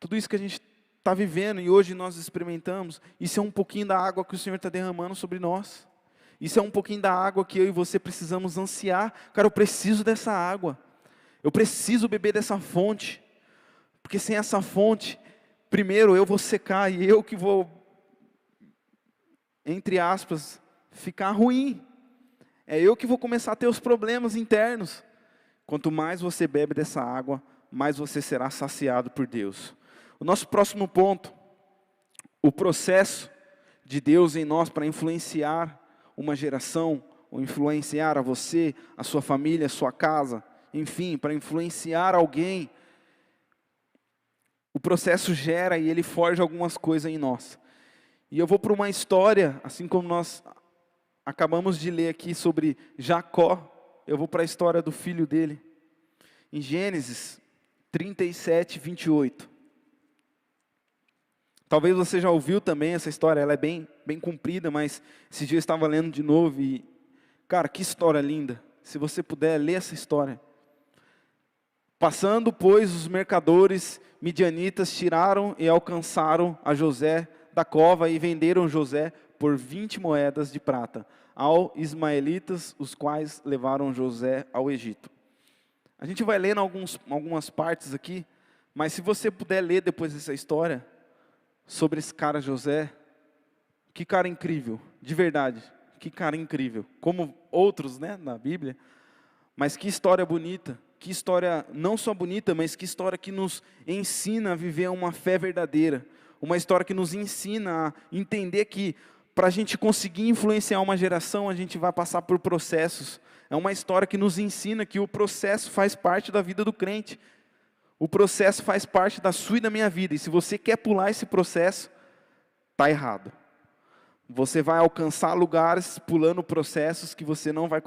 Tudo isso que a gente está vivendo e hoje nós experimentamos, isso é um pouquinho da água que o Senhor está derramando sobre nós. Isso é um pouquinho da água que eu e você precisamos ansiar. Cara, eu preciso dessa água. Eu preciso beber dessa fonte. Porque sem essa fonte, primeiro eu vou secar e eu que vou, entre aspas, ficar ruim. É eu que vou começar a ter os problemas internos. Quanto mais você bebe dessa água, mais você será saciado por Deus. O nosso próximo ponto, o processo de Deus em nós para influenciar uma geração, ou influenciar a você, a sua família, a sua casa, enfim, para influenciar alguém. O processo gera e ele forja algumas coisas em nós. E eu vou para uma história, assim como nós acabamos de ler aqui sobre Jacó, eu vou para a história do filho dele. Em Gênesis 37, 28. Talvez você já ouviu também essa história, ela é bem comprida, mas esse dia eu estava lendo de novo e, cara, que história linda. Se você puder, ler essa história. Passando, pois, os mercadores midianitas tiraram e alcançaram a José da cova e venderam José por 20 moedas de prata aos ismaelitas, os quais levaram José ao Egito. A gente vai lendo algumas partes aqui, mas se você puder ler depois dessa história, sobre esse cara José, que cara incrível, de verdade, que cara incrível, como outros, né, na Bíblia, mas que história bonita, que história não só bonita, mas que história que nos ensina a viver uma fé verdadeira, uma história que nos ensina a entender que para a gente conseguir influenciar uma geração, a gente vai passar por processos. É uma história que nos ensina que o processo faz parte da vida do crente. O processo faz parte da sua e da minha vida. E se você quer pular esse processo, está errado. Você vai alcançar lugares pulando processos que você não vai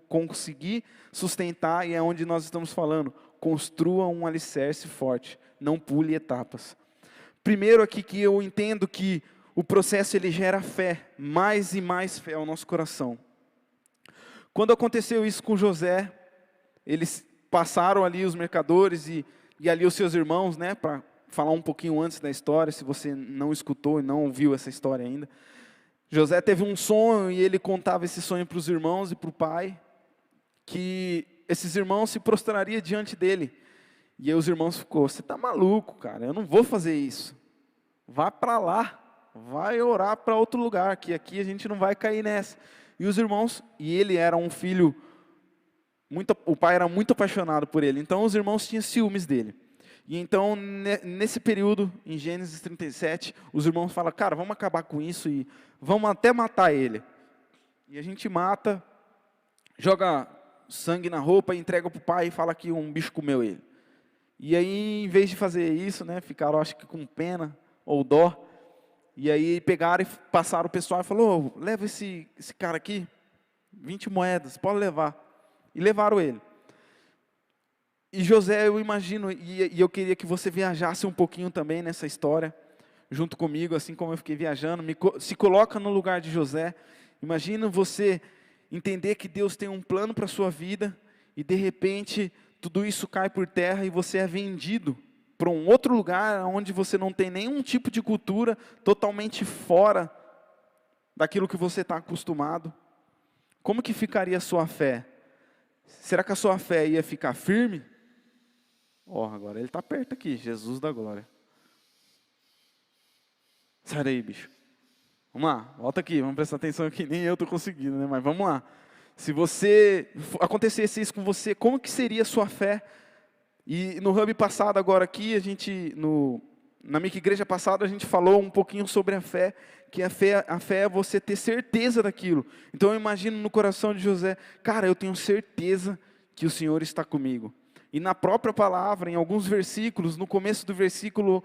conseguir sustentar. E é onde nós estamos falando. Construa um alicerce forte. Não pule etapas. Primeiro aqui que eu entendo que o processo ele gera fé. Mais e mais fé ao nosso coração. Quando aconteceu isso com José, eles passaram ali os mercadores e ali os seus irmãos, né, para falar um pouquinho antes da história, se você não escutou e não ouviu essa história ainda. José teve um sonho e ele contava esse sonho para os irmãos e para o pai, que esses irmãos se prostrariam diante dele. E aí os irmãos ficou, você está maluco, cara, eu não vou fazer isso. Vá para lá, vai orar para outro lugar, que aqui a gente não vai cair nessa. E os irmãos, e ele era um filho, o pai era muito apaixonado por ele, então os irmãos tinham ciúmes dele. E então, nesse período, em Gênesis 37, os irmãos falam, cara, vamos acabar com isso e vamos até matar ele. E a gente mata, joga sangue na roupa, entrega para o pai e fala que um bicho comeu ele. E aí, em vez de fazer isso, né, ficaram, acho que com pena ou dó. E aí pegaram e passaram o pessoal e falou, leva esse cara aqui, 20 moedas, pode levar. E levaram ele. E José, eu imagino, e eu queria que você viajasse um pouquinho também nessa história, junto comigo, assim como eu fiquei viajando, se coloca no lugar de José. Imagina você entender que Deus tem um plano para a sua vida, e de repente tudo isso cai por terra e você é vendido para um outro lugar onde você não tem nenhum tipo de cultura, totalmente fora daquilo que você está acostumado. Como que ficaria a sua fé? Será que a sua fé ia ficar firme? Agora ele está perto aqui, Jesus da glória. Sai daí, bicho. Vamos lá, volta aqui, vamos prestar atenção aqui, nem eu estou conseguindo, né? Mas vamos lá. Se você acontecesse isso com você, como que seria a sua fé? E no hub passado agora aqui, na minha igreja passada, a gente falou um pouquinho sobre a fé, que a fé é você ter certeza daquilo. Então eu imagino no coração de José, cara, eu tenho certeza que o Senhor está comigo. E na própria palavra, em alguns versículos, no começo do versículo,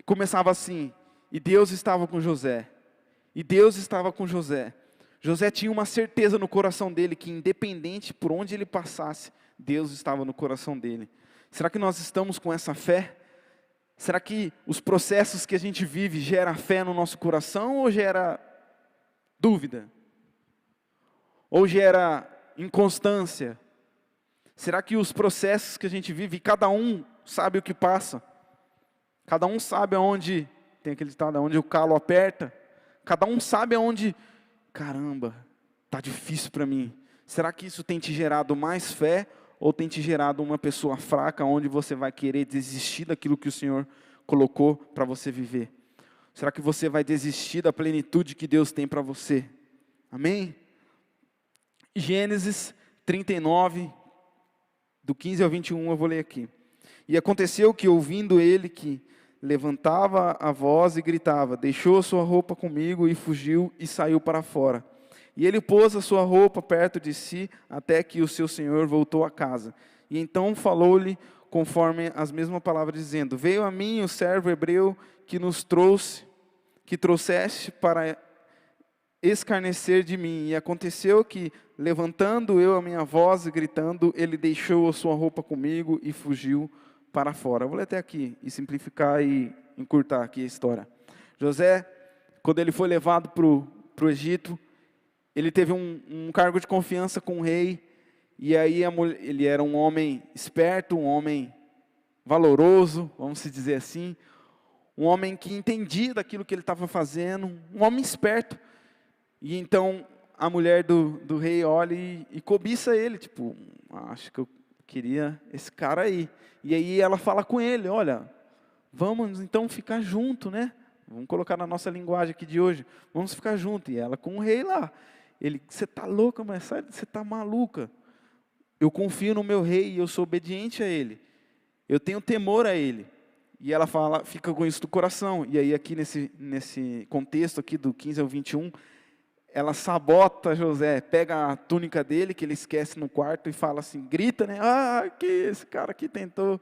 começava assim, e Deus estava com José. E Deus estava com José. José tinha uma certeza no coração dele, que independente por onde ele passasse, Deus estava no coração dele. Será que nós estamos com essa fé? Será que os processos que a gente vive gera fé no nosso coração ou gera dúvida? Ou gera inconstância? Será que os processos que a gente vive, cada um sabe o que passa? Cada um sabe aonde, tem aquele ditado, aonde o calo aperta? Cada um sabe aonde, caramba, está difícil para mim. Será que isso tem te gerado mais fé? Ou tem te gerado uma pessoa fraca, onde você vai querer desistir daquilo que o Senhor colocou para você viver? Será que você vai desistir da plenitude que Deus tem para você? Amém? Gênesis 39, do 15 ao 21, eu vou ler aqui. E aconteceu que, ouvindo ele que levantava a voz e gritava, deixou a sua roupa comigo e fugiu e saiu para fora. E ele pôs a sua roupa perto de si, até que o seu senhor voltou a casa. E então falou-lhe conforme as mesmas palavras, dizendo, veio a mim o servo hebreu que trouxeste para escarnecer de mim. E aconteceu que, levantando eu a minha voz e gritando, ele deixou a sua roupa comigo e fugiu para fora. Eu vou ler até aqui e simplificar e encurtar aqui a história. José, quando ele foi levado para o Egito, ele teve um cargo de confiança com o rei, e aí ele era um homem esperto, um homem valoroso, vamos se dizer assim, um homem que entendia daquilo que ele estava fazendo, um homem esperto. E então a mulher do rei olha e cobiça ele, tipo, acho que eu queria esse cara aí. E aí ela fala com ele, olha, vamos então ficar junto, né? Vamos colocar na nossa linguagem aqui de hoje, vamos ficar junto. E ela com o rei lá. Ele, você está louca, mas você está maluca. Eu confio no meu rei e eu sou obediente a ele. Eu tenho temor a ele. E ela fala, fica com isso do coração. E aí aqui nesse contexto aqui do 15 ao 21, ela sabota José, pega a túnica dele, que ele esquece no quarto, e fala assim, grita, né? Ah, que esse cara aqui tentou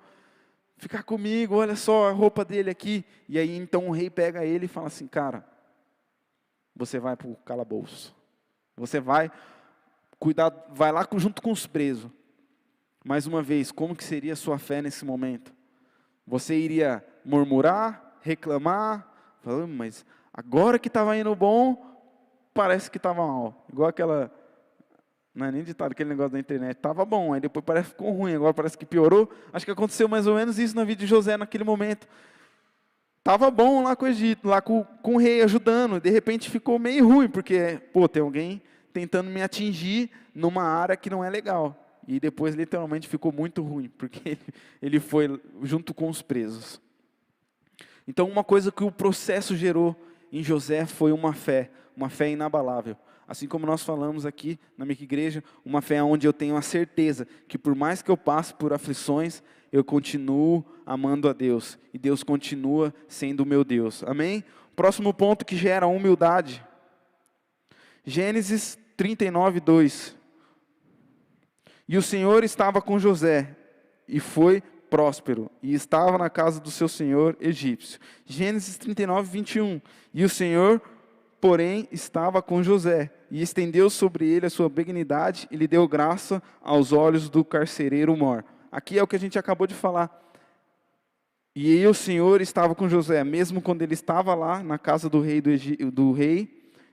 ficar comigo, olha só a roupa dele aqui. E aí então o rei pega ele e fala assim, cara, você vai para o calabouço. Você vai cuidar, vai lá junto com os presos. Mais uma vez, como que seria a sua fé nesse momento? Você iria murmurar, reclamar, falando, mas agora que estava indo bom, parece que estava mal. Igual aquela, não é nem ditado, aquele negócio da internet, estava bom, aí depois parece que ficou ruim, agora parece que piorou. Acho que aconteceu mais ou menos isso na vida de José naquele momento. Estava bom lá com o Egito, lá com o rei ajudando, de repente ficou meio ruim, porque, tem alguém tentando me atingir numa área que não é legal. E depois, literalmente, ficou muito ruim, porque ele foi junto com os presos. Então, uma coisa que o processo gerou em José foi uma fé inabalável. Assim como nós falamos aqui na minha igreja, uma fé onde eu tenho a certeza que por mais que eu passe por aflições, eu continuo amando a Deus. E Deus continua sendo o meu Deus. Amém? Próximo ponto que gera humildade. Gênesis 39, 2. E o Senhor estava com José, e foi próspero, e estava na casa do seu senhor egípcio. Gênesis 39, 21. E o Senhor, porém, estava com José, e estendeu sobre ele a sua benignidade, e lhe deu graça aos olhos do carcereiro mor. Aqui é o que a gente acabou de falar. E aí o Senhor estava com José, mesmo quando ele estava lá na casa do rei,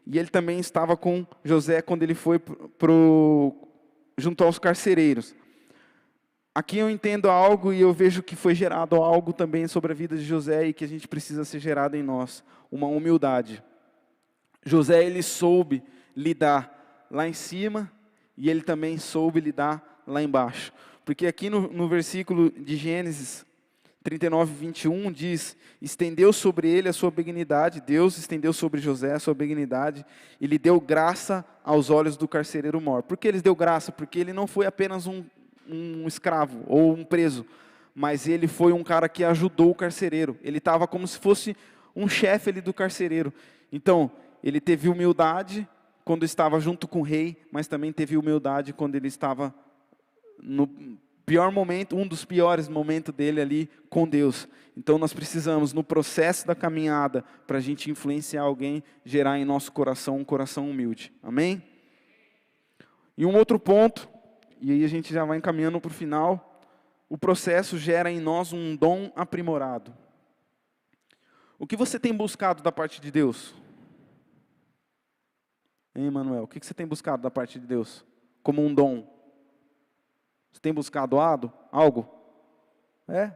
e ele também estava com José quando ele foi junto aos carcereiros. Aqui eu entendo algo e eu vejo que foi gerado algo também sobre a vida de José e que a gente precisa ser gerado em nós, uma humildade. José, ele soube lidar lá em cima e ele também soube lidar lá embaixo. Porque aqui no versículo de Gênesis 39, 21 diz, estendeu sobre ele a sua benignidade, Deus estendeu sobre José a sua benignidade e lhe deu graça aos olhos do carcereiro mor. Por que ele deu graça? Porque ele não foi apenas um escravo ou um preso, mas ele foi um cara que ajudou o carcereiro. Ele estava como se fosse um chefe ali do carcereiro. Então, ele teve humildade quando estava junto com o rei, mas também teve humildade quando ele estava no pior momento, um dos piores momentos dele ali com Deus. Então nós precisamos, no processo da caminhada, para a gente influenciar alguém, gerar em nosso coração um coração humilde. Amém? E um outro ponto, e aí a gente já vai encaminhando para o final, o processo gera em nós um dom aprimorado. O que você tem buscado da parte de Deus? Hein, Manuel? O que você tem buscado da parte de Deus? Como um dom? Você tem buscado algo? É?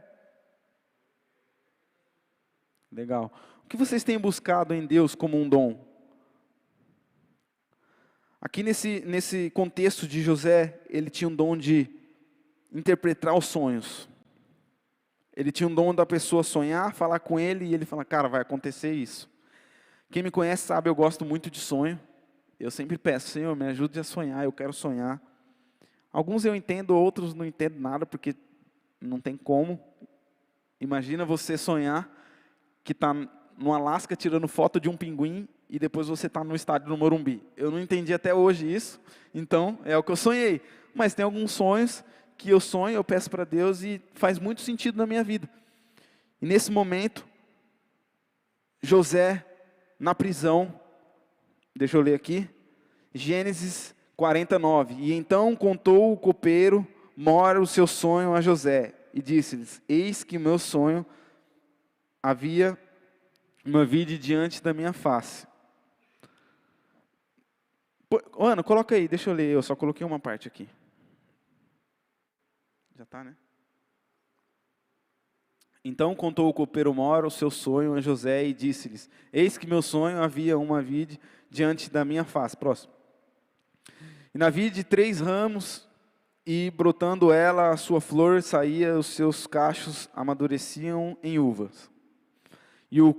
Legal. O que vocês têm buscado em Deus como um dom? Aqui nesse contexto de José, ele tinha um dom de interpretar os sonhos. Ele tinha um dom da pessoa sonhar, falar com ele e ele falar, cara, vai acontecer isso. Quem me conhece sabe, eu gosto muito de sonho. Eu sempre peço, Senhor, me ajude a sonhar, eu quero sonhar. Alguns eu entendo, outros não entendo nada, porque não tem como. Imagina você sonhar que está no Alasca tirando foto de um pinguim e depois você está no estádio do Morumbi. Eu não entendi até hoje isso, então é o que eu sonhei. Mas tem alguns sonhos que eu sonho, eu peço para Deus e faz muito sentido na minha vida. E nesse momento, José, na prisão, deixa eu ler aqui, Gênesis 49. E então contou o copeiro mor o seu sonho a José, e disse-lhes, eis que meu sonho havia uma vide diante da minha face. Ana, coloca aí, deixa eu ler, eu só coloquei uma parte aqui. Já está, né? Então contou o copeiro mor o seu sonho a José e disse-lhes, eis que meu sonho havia uma vide diante da minha face. Próximo. E na vide 3 ramos, e brotando ela a sua flor, saía, os seus cachos amadureciam em uvas. E o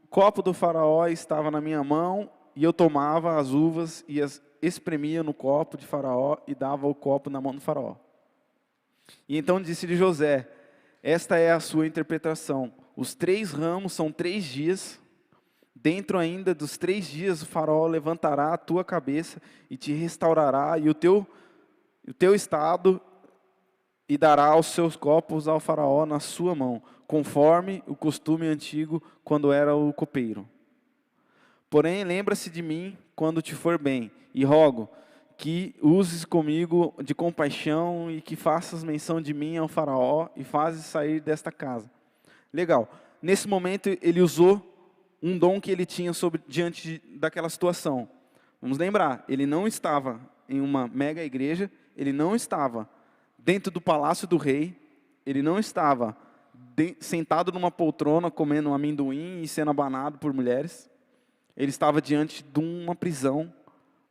copo do faraó estava na minha mão, e eu tomava as uvas e as espremia no copo de faraó, e dava o copo na mão do faraó. E então disse-lhe José, esta é a sua interpretação. os 3 ramos são 3 dias. Dentro ainda dos 3 dias o faraó levantará a tua cabeça e te restaurará e o teu estado e dará os seus copos ao faraó na sua mão, conforme o costume antigo quando era o copeiro. Porém, lembra-se de mim quando te for bem, e rogo que uses comigo de compaixão e que faças menção de mim ao faraó e fazes sair desta casa. Legal. Nesse momento ele usou um dom que ele tinha diante daquela situação. Vamos lembrar, ele não estava em uma mega igreja, ele não estava dentro do palácio do rei, ele não estava sentado numa poltrona comendo um amendoim e sendo abanado por mulheres. Ele estava diante de uma prisão,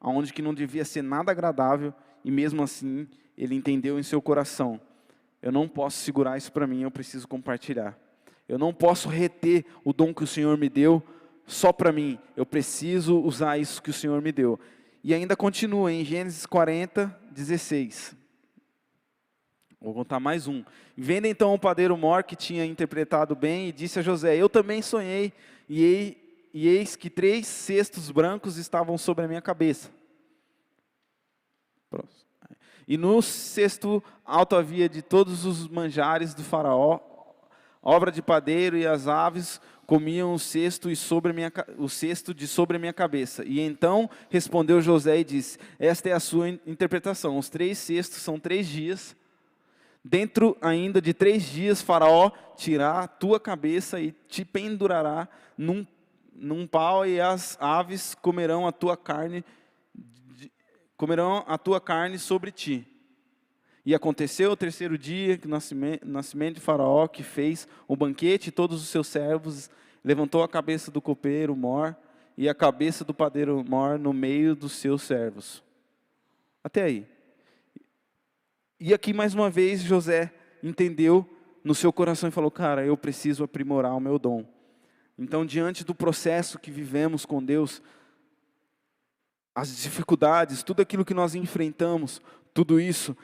onde que não devia ser nada agradável, e mesmo assim ele entendeu em seu coração: eu não posso segurar isso para mim, eu preciso compartilhar. Eu não posso reter o dom que o Senhor me deu só para mim. Eu preciso usar isso que o Senhor me deu. E ainda continua em Gênesis 40, 16. Vou contar mais um. Vendo então o padeiro mor que tinha interpretado bem e disse a José: eu também sonhei e eis que 3 cestos brancos estavam sobre a minha cabeça. E no cesto alto havia de todos os manjares do faraó, obra de padeiro, e as aves comiam o cesto de sobre a minha cabeça. E então respondeu José e disse: esta é a sua interpretação. Os 3 cestos são 3 dias. Dentro ainda de 3 dias, Faraó tirará a tua cabeça e te pendurará num pau, e as aves comerão a tua carne sobre ti. E aconteceu o 3º dia, que nascimento de Faraó, que fez um banquete, e todos os seus servos, levantou a cabeça do copeiro mor e a cabeça do padeiro mor no meio dos seus servos. Até aí. E aqui mais uma vez José entendeu no seu coração e falou: cara, eu preciso aprimorar o meu dom. Então, diante do processo que vivemos com Deus, as dificuldades, tudo aquilo que nós enfrentamos, tudo isso,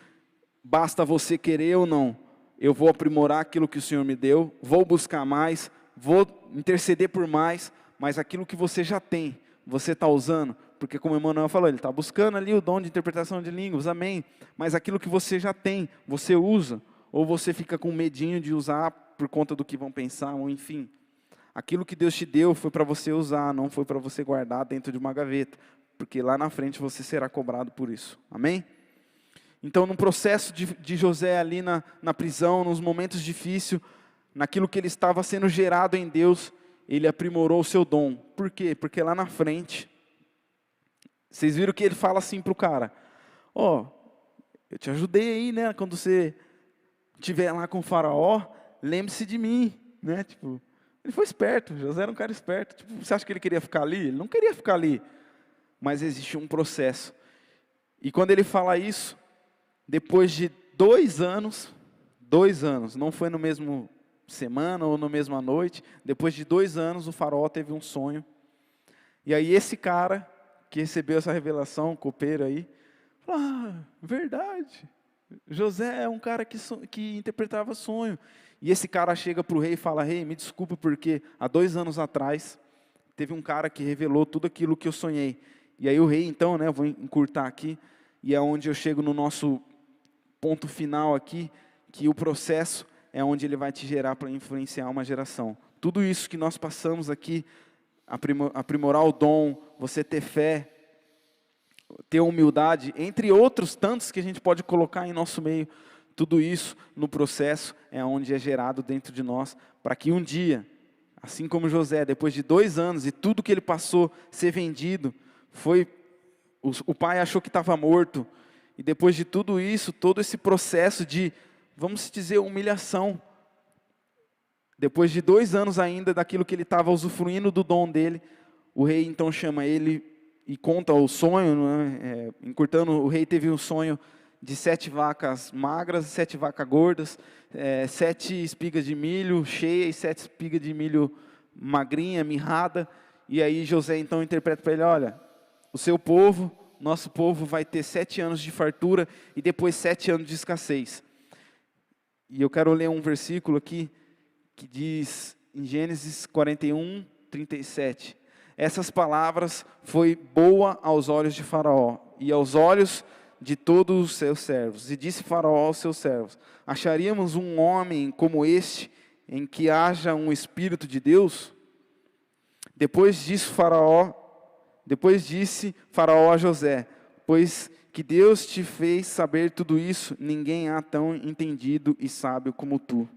basta você querer ou não, eu vou aprimorar aquilo que o Senhor me deu, vou buscar mais, vou interceder por mais, mas aquilo que você já tem, você está usando, porque como o Emmanuel falou, ele está buscando ali o dom de interpretação de línguas, amém, mas aquilo que você já tem, você usa, ou você fica com medinho de usar por conta do que vão pensar, ou enfim, aquilo que Deus te deu foi para você usar, não foi para você guardar dentro de uma gaveta, porque lá na frente você será cobrado por isso, amém? Então, no processo de José ali na prisão, nos momentos difíceis, naquilo que ele estava sendo gerado em Deus, ele aprimorou o seu dom. Por quê? Porque lá na frente, vocês viram que ele fala assim para o cara: eu te ajudei aí, né? Quando você estiver lá com o faraó, lembre-se de mim, né? Tipo, ele foi esperto, José era um cara esperto. Tipo, você acha que ele queria ficar ali? Ele não queria ficar ali. Mas existe um processo. E quando ele fala isso, depois de 2 anos, não foi no mesmo semana ou na mesma noite, depois de 2 anos o faraó teve um sonho. E aí esse cara que recebeu essa revelação, o copeiro aí, falou: verdade, José é um cara que interpretava sonho. E esse cara chega para o rei e fala: rei, me desculpa porque há 2 anos atrás, teve um cara que revelou tudo aquilo que eu sonhei. E aí o rei então, vou encurtar aqui, e é onde eu chego no nosso ponto final aqui, que o processo é onde ele vai te gerar para influenciar uma geração. Tudo isso que nós passamos aqui, aprimorar o dom, você ter fé, ter humildade, entre outros tantos que a gente pode colocar em nosso meio, tudo isso no processo é onde é gerado dentro de nós, para que um dia, assim como José, depois de 2 anos e tudo que ele passou, ser vendido, o pai achou que estava morto, e depois de tudo isso, todo esse processo de, vamos dizer, humilhação, depois de 2 anos ainda daquilo que ele estava usufruindo do dom dele, o rei então chama ele e conta o sonho, encurtando, o rei teve um sonho de 7 vacas magras, 7 vacas gordas, 7 espigas de milho cheias e 7 espigas de milho magrinha, mirrada, e aí José então interpreta para ele: olha, o seu povo, nosso povo vai ter 7 anos de fartura e depois 7 anos de escassez. E eu quero ler um versículo aqui que diz em Gênesis 41, 37. Essas palavras foi boa aos olhos de Faraó e aos olhos de todos os seus servos. E disse Faraó aos seus servos: acharíamos um homem como este, em que haja um Espírito de Deus? Depois disse Faraó a José: pois que Deus te fez saber tudo isso, ninguém há tão entendido e sábio como tu.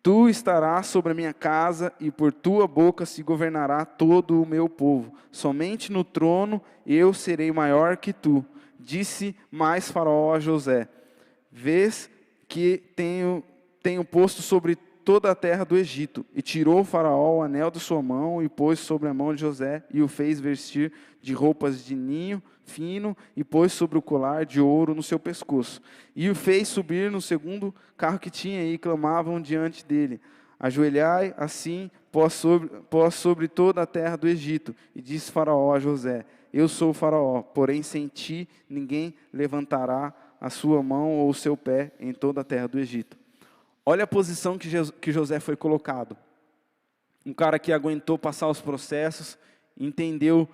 Tu estarás sobre a minha casa, e por tua boca se governará todo o meu povo. Somente no trono eu serei maior que tu. Disse mais Faraó a José: vês que tenho posto sobre toda a terra do Egito. E tirou Faraó o anel de sua mão, e pôs sobre a mão de José, e o fez vestir de roupas de linho fino, e pôs sobre o colar de ouro no seu pescoço. E o fez subir no segundo carro que tinha, e clamavam diante dele: ajoelhai assim, pós sobre toda a terra do Egito. E disse Faraó a José: eu sou Faraó, porém sem ti ninguém levantará a sua mão ou o seu pé em toda a terra do Egito. Olha a posição que José foi colocado. Um cara que aguentou passar os processos, entendeu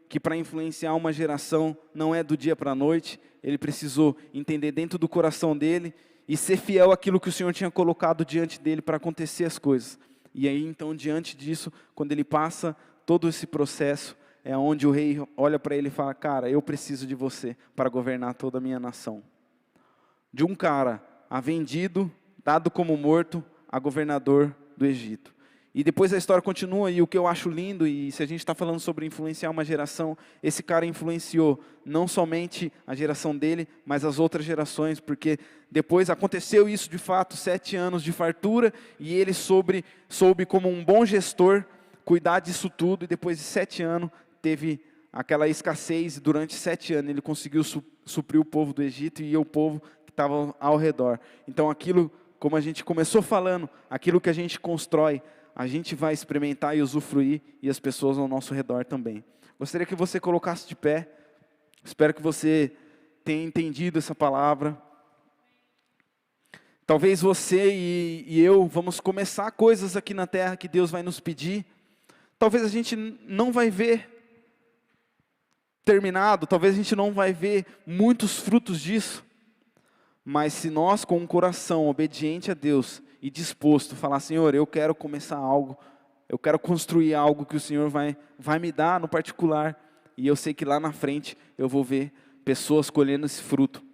que para influenciar uma geração não é do dia para a noite. Ele precisou entender dentro do coração dele e ser fiel àquilo que o Senhor tinha colocado diante dele para acontecer as coisas. E aí então, diante disso, quando ele passa todo esse processo, é onde o rei olha para ele e fala: cara, eu preciso de você para governar toda a minha nação. De um cara vendido, dado como morto, a governador do Egito. E depois a história continua, e o que eu acho lindo, e se a gente está falando sobre influenciar uma geração, esse cara influenciou não somente a geração dele, mas as outras gerações, porque depois aconteceu isso de fato, 7 anos de fartura, e ele soube como um bom gestor, cuidar disso tudo, e depois de 7 anos, teve aquela escassez, e durante 7 anos ele conseguiu suprir o povo do Egito, e o povo que estava ao redor. Então aquilo, como a gente começou falando, aquilo que a gente constrói, a gente vai experimentar e usufruir, e as pessoas ao nosso redor também. Gostaria que você colocasse de pé. Espero que você tenha entendido essa palavra. Talvez você e eu vamos começar coisas aqui na terra que Deus vai nos pedir. Talvez a gente não vai ver terminado, talvez a gente não vai ver muitos frutos disso. Mas se nós, com um coração obediente a Deus e disposto, falar: Senhor, eu quero começar algo, eu quero construir algo que o Senhor vai me dar no particular, e eu sei que lá na frente eu vou ver pessoas colhendo esse fruto.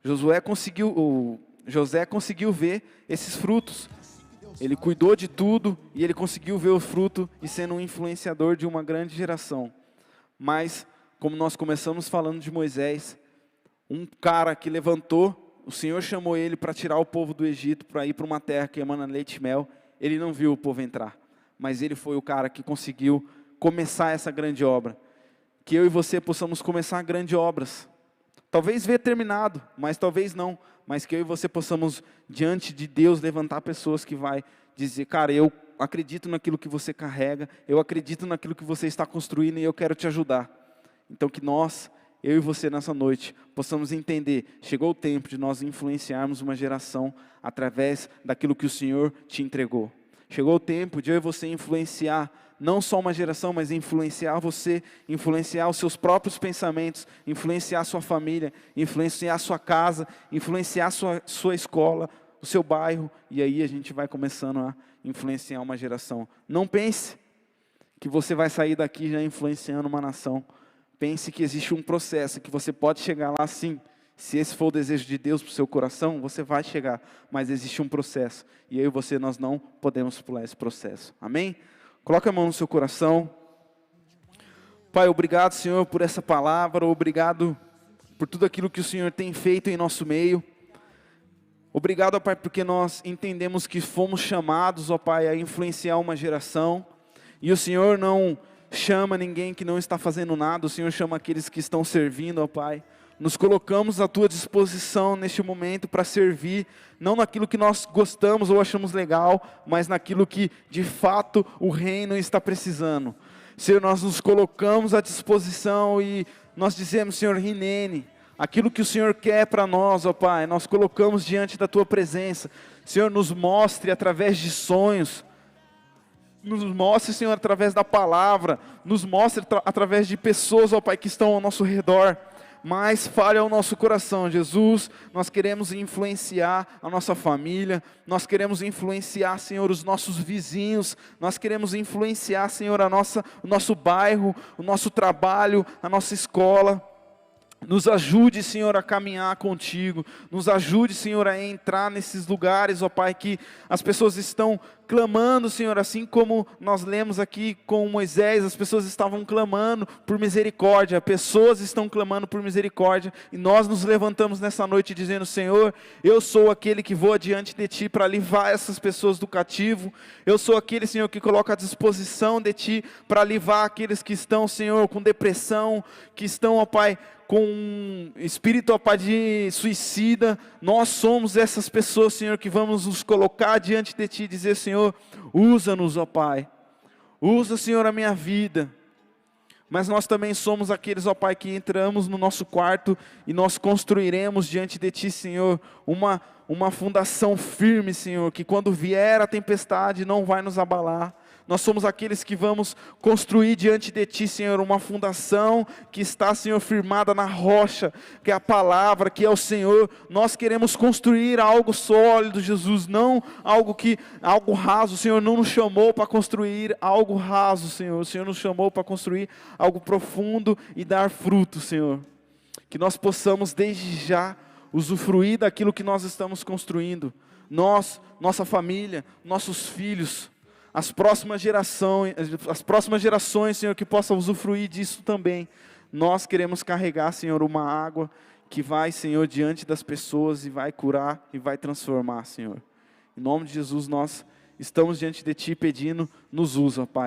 José conseguiu ver esses frutos. Ele cuidou de tudo e ele conseguiu ver o fruto e sendo um influenciador de uma grande geração. Mas, como nós começamos falando de Moisés, um cara que levantou, o Senhor chamou ele para tirar o povo do Egito, para ir para uma terra que emana leite e mel. Ele não viu o povo entrar, mas ele foi o cara que conseguiu começar essa grande obra. Que eu e você possamos começar grandes obras. Talvez ver terminado, mas talvez não. Mas que eu e você possamos, diante de Deus, levantar pessoas que vai dizer: cara, eu acredito naquilo que você carrega, eu acredito naquilo que você está construindo e eu quero te ajudar. Então que nós, eu e você nessa noite, possamos entender, chegou o tempo de nós influenciarmos uma geração através daquilo que o Senhor te entregou. Chegou o tempo de eu e você influenciar, não só uma geração, mas influenciar você, influenciar os seus próprios pensamentos, influenciar a sua família, influenciar a sua casa, influenciar a sua escola, o seu bairro, e aí a gente vai começando a influenciar uma geração. Não pense que você vai sair daqui já influenciando uma nação. Pense que existe um processo, que você pode chegar lá sim. Se esse for o desejo de Deus para o seu coração, você vai chegar. Mas existe um processo. E eu e você, nós não podemos pular esse processo. Amém? Coloque a mão no seu coração. Pai, obrigado, Senhor, por essa palavra. Obrigado por tudo aquilo que o Senhor tem feito em nosso meio. Obrigado, ó Pai, porque nós entendemos que fomos chamados, ó Pai, a influenciar uma geração. E o Senhor não chama ninguém que não está fazendo nada, o Senhor chama aqueles que estão servindo, ó Pai. Nos colocamos à Tua disposição neste momento para servir, não naquilo que nós gostamos ou achamos legal, mas naquilo que de fato o reino está precisando. Senhor, nós nos colocamos à disposição e nós dizemos: Senhor, Rinene, aquilo que o Senhor quer para nós, ó Pai, nós colocamos diante da Tua presença. Senhor, nos mostre através de sonhos, nos mostre, Senhor, através da palavra, nos mostre através de pessoas, ó Pai, que estão ao nosso redor, mas fale ao nosso coração, Jesus. Nós queremos influenciar a nossa família, nós queremos influenciar, Senhor, os nossos vizinhos, nós queremos influenciar, Senhor, o nosso bairro, o nosso trabalho, a nossa escola. Nos ajude, Senhor, a caminhar contigo. Nos ajude, Senhor, a entrar nesses lugares, ó Pai, que as pessoas estão clamando, Senhor, assim como nós lemos aqui com Moisés, as pessoas estavam clamando por misericórdia, pessoas estão clamando por misericórdia, e nós nos levantamos nessa noite dizendo: Senhor, eu sou aquele que vou adiante de Ti para livrar essas pessoas do cativo, eu sou aquele, Senhor, que coloca à disposição de Ti para livrar aqueles que estão, Senhor, com depressão, que estão, ó Pai, com um espírito, ó Pai, de suicida. Nós somos essas pessoas, Senhor, que vamos nos colocar diante de Ti e dizer: Senhor, usa-nos, ó Pai, usa, Senhor, a minha vida. Mas nós também somos aqueles, ó Pai, que entramos no nosso quarto e nós construiremos diante de Ti, Senhor, uma fundação firme, Senhor, que quando vier a tempestade não vai nos abalar. Nós somos aqueles que vamos construir diante de Ti, Senhor, uma fundação que está, Senhor, firmada na rocha, que é a palavra, que é o Senhor. Nós queremos construir algo sólido, Jesus, não algo raso. O Senhor não nos chamou para construir algo raso, Senhor. O Senhor nos chamou para construir algo profundo e dar fruto, Senhor. Que nós possamos desde já usufruir daquilo que nós estamos construindo. Nós, nossa família, nossos filhos, as próximas gerações, Senhor, que possam usufruir disso também. Nós queremos carregar, Senhor, uma água que vai, Senhor, diante das pessoas e vai curar e vai transformar, Senhor. Em nome de Jesus, nós estamos diante de Ti pedindo: nos usa, Pai.